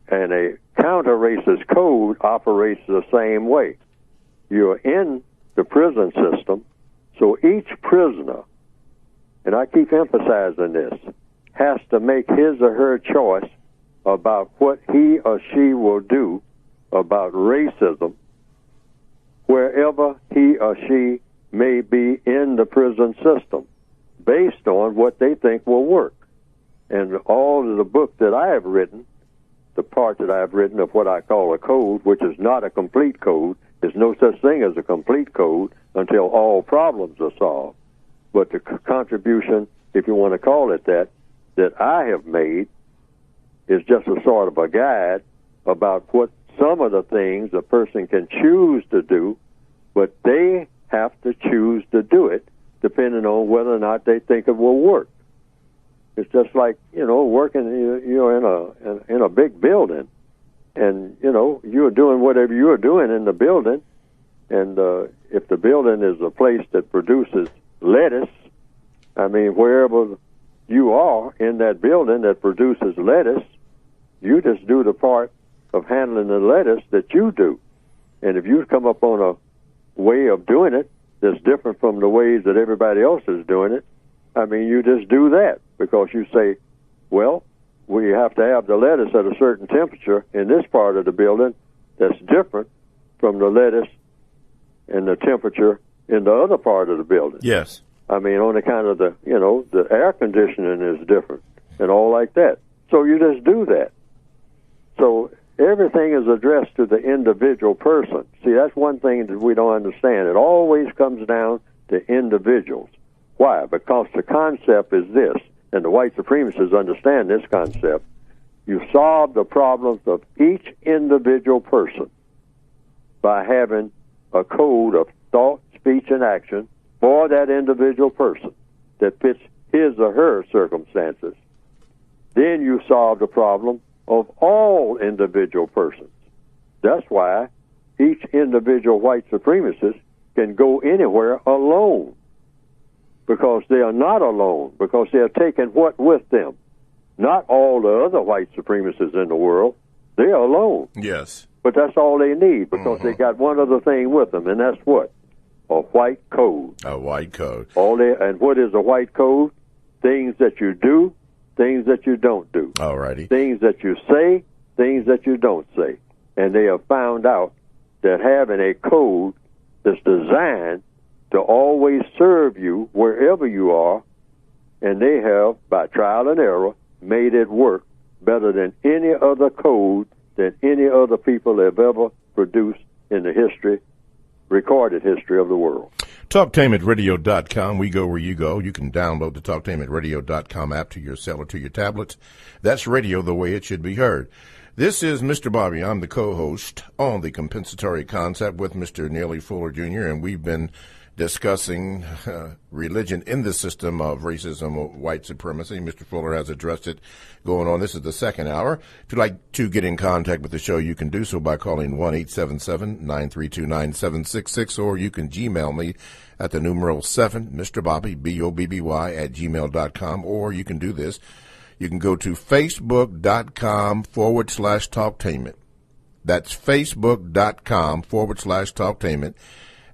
and a counter-racist code operates the same way. You're in the prison system, so each prisoner, and I keep emphasizing this, has to make his or her choice about what he or she will do about racism wherever he or she may be in the prison system, based on what they think will work. And all of the book that I have written, the part that I have written of what I call a code, which is not a complete code, there's no such thing as a complete code until all problems are solved. But the contribution, if you want to call it that I have made is just a sort of a guide about what some of the things a person can choose to do, but they have to choose to do it depending on whether or not they think it will work. It's just like, working, in a big building, and, you're doing whatever you're doing in the building, and if the building is a place that produces lettuce, I mean, wherever you are in that building that produces lettuce, you just do the part of handling the lettuce that you do. And if you come up on a way of doing it that's different from the ways that everybody else is doing it, I mean, you just do that because you say, well, we have to have the lettuce at a certain temperature in this part of the building that's different from the lettuce and the temperature in the other part of the building. Yes. I mean, on account of the air conditioning is different and all like that. So you just do that. So everything is addressed to the individual person. See, that's one thing that we don't understand. It always comes down to individuals. Why? Because the concept is this, and the white supremacists understand this concept. You solve the problems of each individual person by having a code of thought, speech, and action for that individual person that fits his or her circumstances. Then you solve the problem of all individual persons. That's why each individual white supremacist can go anywhere alone, because they are not alone, because they are taking what with them? Not all the other white supremacists in the world. They are alone. Yes. But that's all they need, because they got one other thing with them, and that's what? A white code. A white code. And what is a white code? Things that you do, things that you don't do. All righty. Things that you say, things that you don't say. And they have found out that having a code that's designed to always serve you wherever you are, and they have, by trial and error, made it work better than any other code that any other people have ever produced in the recorded history of the world. TalkTameAtRadio.com. We go where you go. You can download the TalkTameAtRadio.com app to your cell or to your tablets. That's radio the way it should be heard. This is Mr. Bobby. I'm the co-host on the compensatory concept with Mr. Neely Fuller Jr., and we've been discussing religion in the system of racism or white supremacy. Mr. Fuller has addressed it going on. This is the second hour. If you'd like to get in contact with the show, you can do so by calling 1-877-932-9766, or you can Gmail me at the numeral 7, Mr. Bobby, BOBBY, at gmail.com, or you can do this. You can go to facebook.com/talktainment. That's facebook.com/talktainment.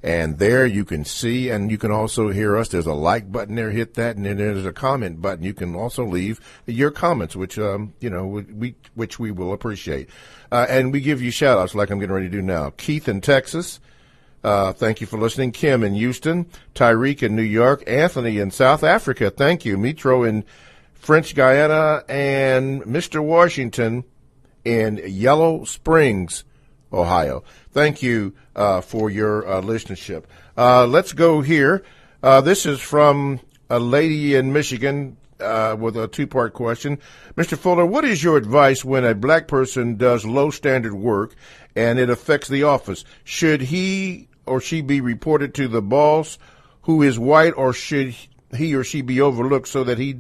And there you can see, and you can also hear us. There's a like button there. Hit that, and then there's a comment button. You can also leave your comments, which we will appreciate. And we give you shout-outs like I'm getting ready to do now. Keith in Texas, thank you for listening. Kim in Houston, Tyreek in New York, Anthony in South Africa, thank you. Mitro in French Guiana, and Mr. Washington in Yellow Springs, Ohio. Thank you for your listenership. Let's go here. This is from a lady in Michigan with a two-part question. Mr. Fuller, what is your advice when a black person does low-standard work and it affects the office? Should he or she be reported to the boss who is white, or should he or she be overlooked so that he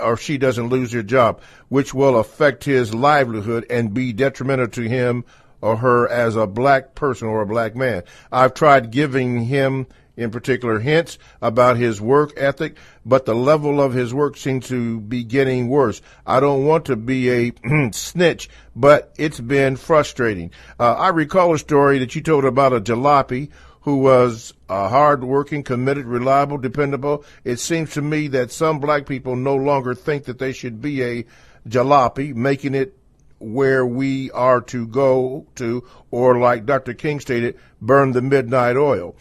or she doesn't lose their job, which will affect his livelihood and be detrimental to him or her as a black person or a black man? I've tried giving him, in particular, hints about his work ethic, but the level of his work seems to be getting worse. I don't want to be a snitch, but it's been frustrating. I recall a story that you told about a jalopy who was hard-working, committed, reliable, dependable. It seems to me that some black people no longer think that they should be a jalopy, making it where we are to go to, or like Dr. King stated, burn the midnight oil.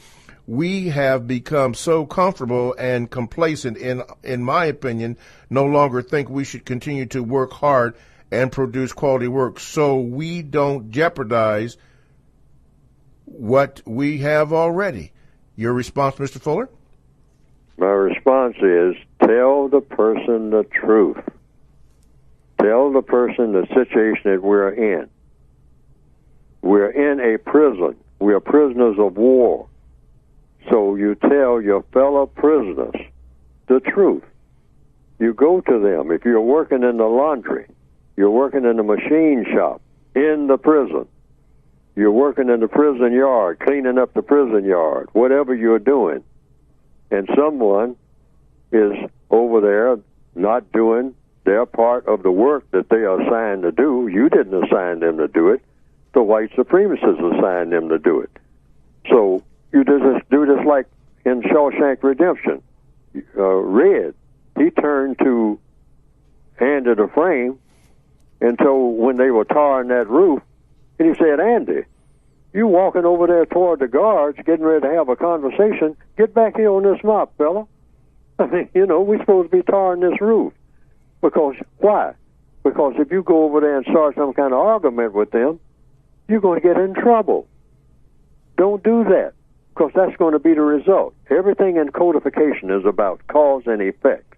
We have become so comfortable and complacent, in my opinion, no longer think we should continue to work hard and produce quality work so we don't jeopardize what we have already. Your response, Mr. Fuller? My response is, tell the person the truth. Tell the person the situation that we're in. We're in a prison. We are prisoners of war. So you tell your fellow prisoners the truth. You go to them. If you're working in the laundry, you're working in the machine shop, in the prison, you're working in the prison yard, cleaning up the prison yard, whatever you're doing, and someone is over there not doing their part of the work that they are assigned to do. You didn't assign them to do it. The white supremacists assigned them to do it. So you do this like in Shawshank Redemption. Red, he turned to Andy the Frame and told when they were tarring that roof, and he said, Andy, you walking over there toward the guards, getting ready to have a conversation, get back here on this mop, fella. I mean, we're supposed to be tarring this roof. Because, why? Because if you go over there and start some kind of argument with them, you're going to get in trouble. Don't do that, because that's going to be the result. Everything in codification is about cause and effect.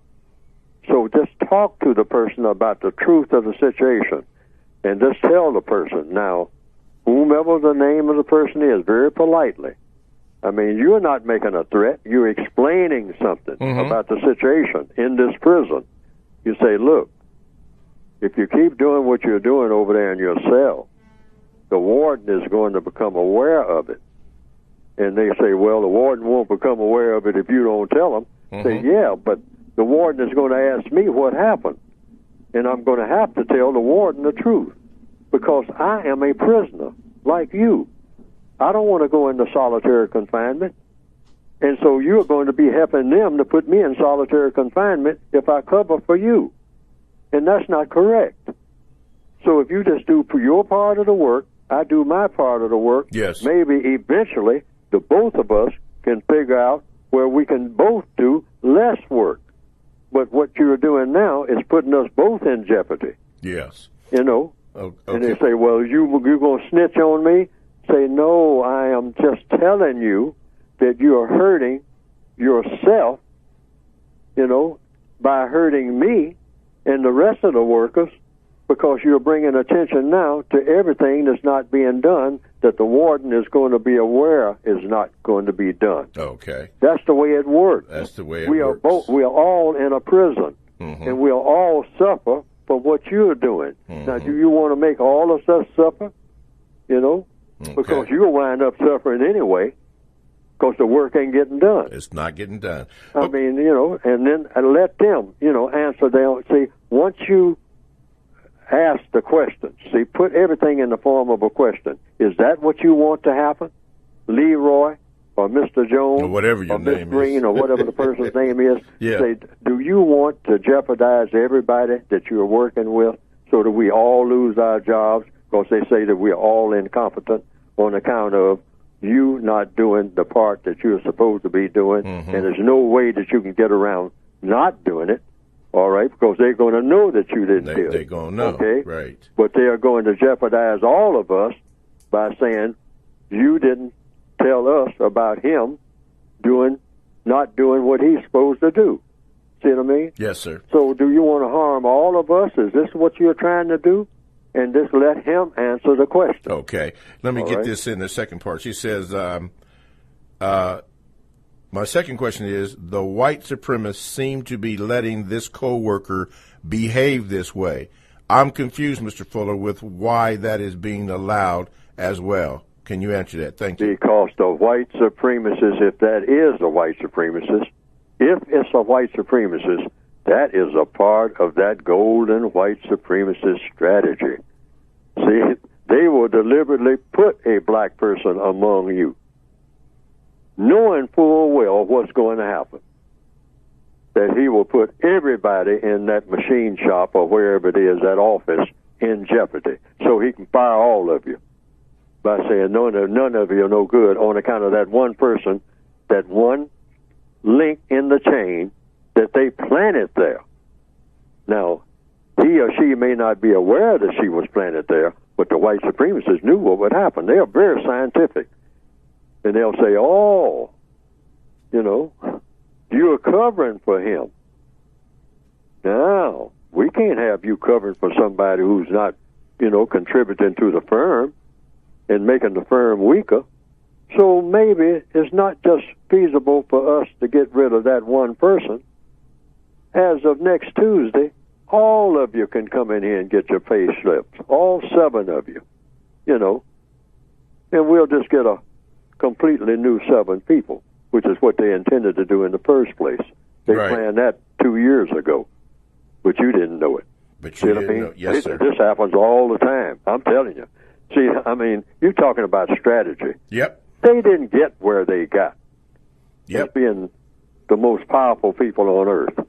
So just talk to the person about the truth of the situation, and just tell the person, now, whomever the name of the person is, very politely. I mean, you're not making a threat. You're explaining something about the situation in this prison. You say, look, if you keep doing what you're doing over there in your cell, the warden is going to become aware of it. And they say, well, the warden won't become aware of it if you don't tell him. Say, yeah, but the warden is going to ask me what happened. And I'm going to have to tell the warden the truth, because I am a prisoner like you. I don't want to go into solitary confinement. And so you're going to be helping them to put me in solitary confinement if I cover for you. And that's not correct. So if you just do your part of the work, I do my part of the work, yes, maybe eventually the both of us can figure out where we can both do less work. But what you're doing now is putting us both in jeopardy. Yes. Okay. And they say, well, you're going to snitch on me? Say, no, I am just telling you that you are hurting yourself, by hurting me and the rest of the workers, because you're bringing attention now to everything that's not being done that the warden is going to be aware is not going to be done. Okay. That's the way it works. That's the way it works. We are all in a prison, and we'll all suffer for what you're doing. Now, do you want to make all of us suffer? Because you'll wind up suffering anyway, because the work ain't getting done. It's not getting done. I mean, and then let them, answer them. See, once you ask the question, put everything in the form of a question. Is that what you want to happen? Leroy or Mr. Jones or whatever your or Miss name Green is. or whatever the person's name is. Yeah. Say, do you want to jeopardize everybody that you're working with so that we all lose our jobs? Because they say that we're all incompetent on account of you not doing the part that you're supposed to be doing, and there's no way that you can get around not doing it, all right, because they're going to know that you didn't do it. They're going to know, okay? Right. But they are going to jeopardize all of us by saying you didn't tell us about him not doing what he's supposed to do. See what I mean? Yes, sir. So do you want to harm all of us? Is this what you're trying to do? And just let him answer the question. Okay. Let me get this in the second part. She says, my second question is, the white supremacists seem to be letting this co-worker behave this way. I'm confused, Mr. Fuller, with why that is being allowed as well. Can you answer that? Thank you. Because the white supremacists, if that is a white supremacist, if it's a white supremacist, that is a part of that golden white supremacist strategy. See, they will deliberately put a black person among you, knowing full well what's going to happen. That he will put everybody in that machine shop or wherever it is, that office, in jeopardy, so he can fire all of you by saying none of you are no good on account of that one person, that one link in the chain that they planted there. Now, he or she may not be aware that she was planted there, but the white supremacists knew what would happen. They are very scientific. And they'll say, oh, you're covering for him. Now, we can't have you covering for somebody who's not, contributing to the firm. and making the firm weaker. So maybe it's not just feasible for us to get rid of that one person. As of next Tuesday, all of you can come in here and get your pay slips, all 7 of you, and we'll just get a completely new 7 people, which is what they intended to do in the first place. They planned that 2 years ago, but you didn't know it. But you didn't know. Yes, sir. This happens all the time. I'm telling you. See, I mean, you're talking about strategy. Yep. They didn't get where they got. Yep. As being the most powerful people on earth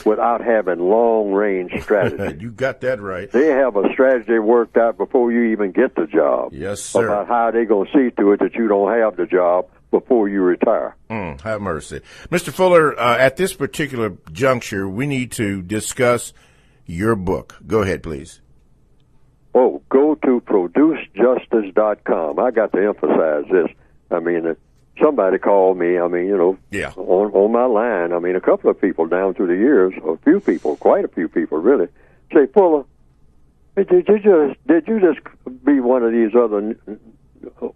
without having long-range strategy. You got that right. They have a strategy worked out before you even get the job. Yes, sir. About how they're going to see to it that you don't have the job before you retire. Have mercy. Mr. Fuller, at this particular juncture, we need to discuss your book. Go ahead, please. Oh, go to producejustice.com. I got to emphasize this. I mean, somebody called me, on my line. I mean, a couple of people down through the years, quite a few people really, say, Fuller, did you just be one of these other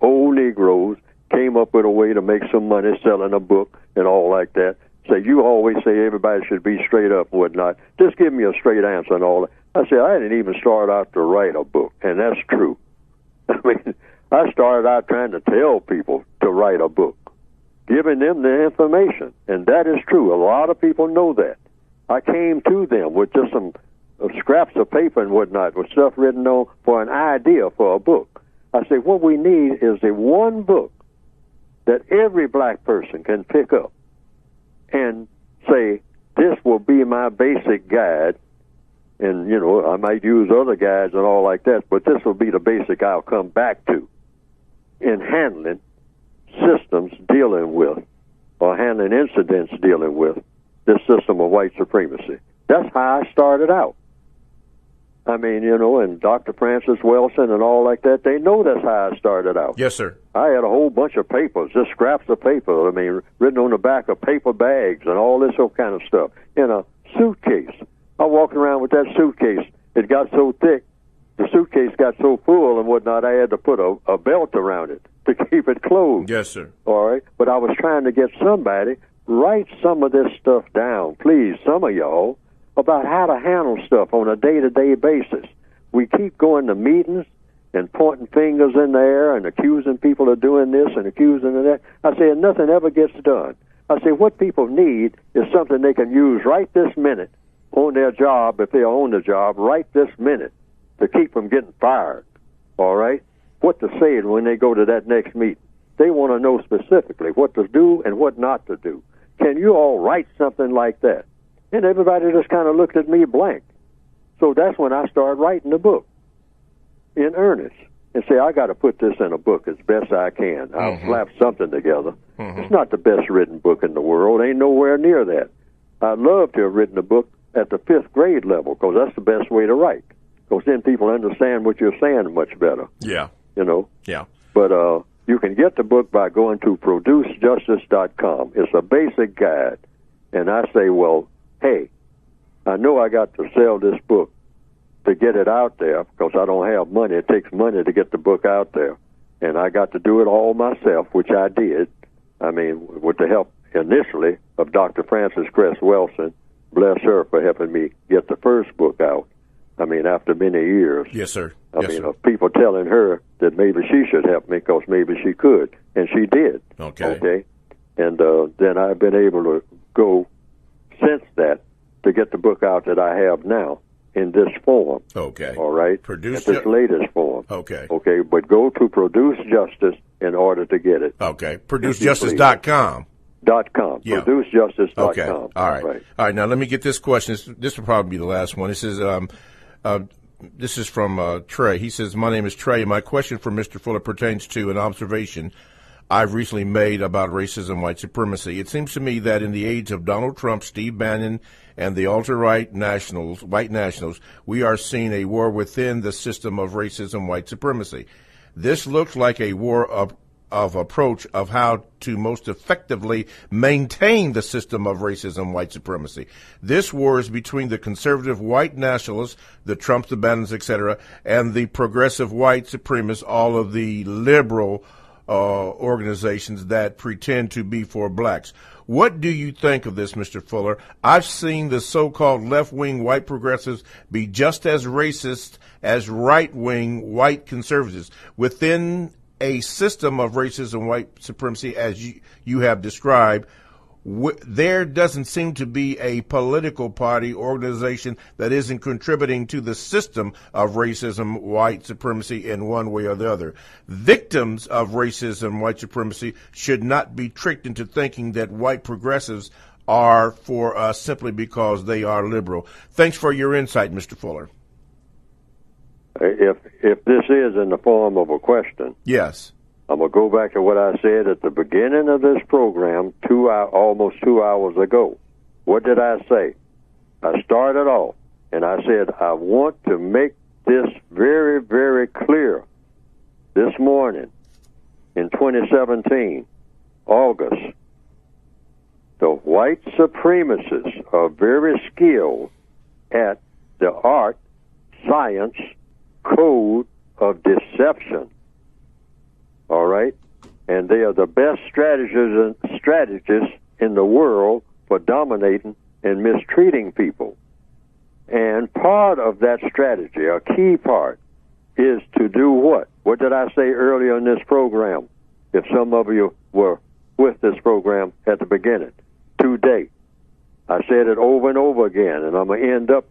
old Negroes, came up with a way to make some money selling a book and all like that? Say, you always say everybody should be straight up and whatnot. Just give me a straight answer and all that. I said, I didn't even start out to write a book, and that's true. I mean, I started out trying to tell people to write a book, giving them the information, and that is true. A lot of people know that. I came to them with just some scraps of paper and whatnot, with stuff written on for an idea for a book. I said, what we need is a one book that every black person can pick up and say, this will be my basic guide. And, I might use other guides and all like that, but this will be the basic I'll come back to in handling systems dealing with, or handling incidents dealing with, this system of white supremacy. That's how I started out. I mean, and Dr. Francis Wilson and all like that, they know that's how I started out. Yes, sir. I had a whole bunch of papers, just scraps of paper, written on the back of paper bags and all this kind of stuff in a suitcase. I walked around with that suitcase. It got so thick, the suitcase got so full and whatnot, I had to put a belt around it to keep it closed. Yes, sir. All right? But I was trying to get somebody, write some of this stuff down, please, some of y'all, about how to handle stuff on a day-to-day basis. We keep going to meetings and pointing fingers in the air and accusing people of doing this and accusing of that. I say, nothing ever gets done. I say, what people need is something they can use right this minute on their job, if they're on the job, right this minute, to keep them getting fired, all right? What to say when they go to that next meeting. They want to know specifically what to do and what not to do. Can you all write something like that? And everybody just kind of looked at me blank. So that's when I started writing the book in earnest and say, I got to put this in a book as best I can. I'll slap something together. It's not the best written book in the world. Ain't nowhere near that. I'd love to have written a book at the 5th grade level, because that's the best way to write, because then people understand what you're saying much better. Yeah. Yeah. But you can get the book by going to producejustice.com. It's a basic guide. And I say, well, hey, I know I got to sell this book to get it out there, because I don't have money. It takes money to get the book out there. And I got to do it all myself, which I did. I mean, with the help initially of Dr. Frances Cress Wilson. Bless her for helping me get the first book out. I mean, after many years. Yes, sir. I mean, of people telling her that maybe she should help me because maybe she could. And she did. Okay. And then I've been able to go since that to get the book out that I have now in this form. Okay. All right? This latest form. Okay. Okay, but go to Produce Justice in order to get it. Okay. ProduceJustice.com. Yeah. ProduceJustice.com. Okay. All right. Now let me get this question. This will probably be the last one. It says, this is from Trey. He says, my name is Trey. My question for Mr. Fuller pertains to an observation I've recently made about racism and white supremacy. It seems to me that in the age of Donald Trump, Steve Bannon, and the ultra-right nationals, white nationals, we are seeing a war within the system of racism, white supremacy. This looks like a war of of approach of how to most effectively maintain the system of racism, white supremacy. This war is between the conservative white nationalists, the Trumps, the Bannons, etc., and the progressive white supremacists, all of the liberal organizations that pretend to be for blacks. What do you think of this, Mr. Fuller? I've seen the so-called left-wing white progressives be just as racist as right-wing white conservatives within a system of racism, white supremacy, as you have described. There doesn't seem to be a political party organization that isn't contributing to the system of racism, white supremacy in one way or the other. Victims of racism, white supremacy should not be tricked into thinking that white progressives are for us simply because they are liberal. Thanks for your insight, Mr. Fuller. If this is in the form of a question, yes, I'm going to go back to what I said at the beginning of this program almost 2 hours ago. What did I say? I started off, and I said, I want to make this very, very clear. This morning, in 2017, August, the white supremacists are very skilled at the art, science, code of deception. All right? And they are the best strategists in the world for dominating and mistreating people. And part of that strategy, a key part, is to do what? What did I say earlier in this program? If some of you were with this program at the beginning, today. I said it over and over again, and I'm going to end up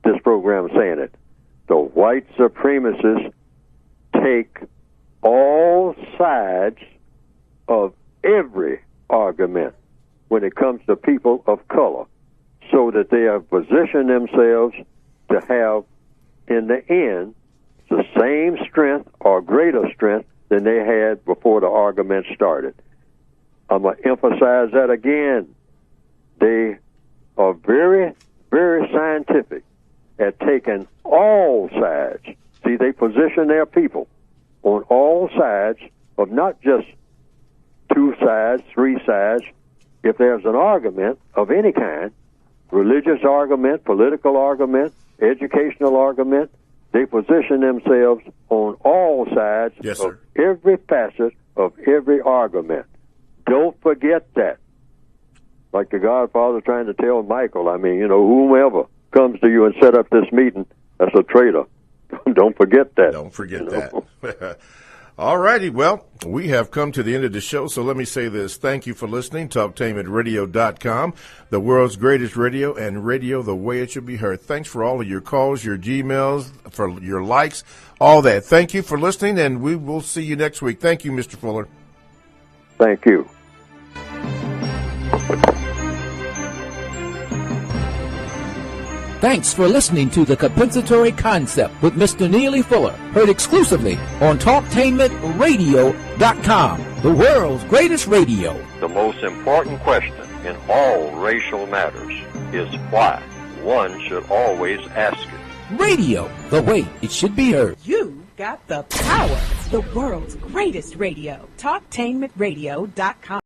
this program saying it. The white supremacists take all sides of every argument when it comes to people of color, so that they have positioned themselves to have, in the end, the same strength or greater strength than they had before the argument started. I'm going to emphasize that again. They are very, very scientific at taking all sides. See, they position their people on all sides of not just two sides, three sides. If there's an argument of any kind, religious argument, political argument, educational argument, they position themselves on all sides of every facet of every argument. Don't forget that. Like the Godfather trying to tell Michael, whomever comes to you and set up this meeting, that's a traitor. Don't forget that. Don't forget that. All righty. Well, we have come to the end of the show, so let me say this. Thank you for listening. TalkTainmentRadio.com, the world's greatest radio, and radio the way it should be heard. Thanks for all of your calls, your Gmails, for your likes, all that. Thank you for listening, and we will see you next week. Thank you, Mr. Fuller. Thank you. Thanks for listening to The Compensatory Concept with Mr. Neely Fuller, heard exclusively on TalkTainmentRadio.com, the world's greatest radio. The most important question in all racial matters is why. One should always ask it. Radio, the way it should be heard. You got the power. The world's greatest radio. TalkTainmentRadio.com.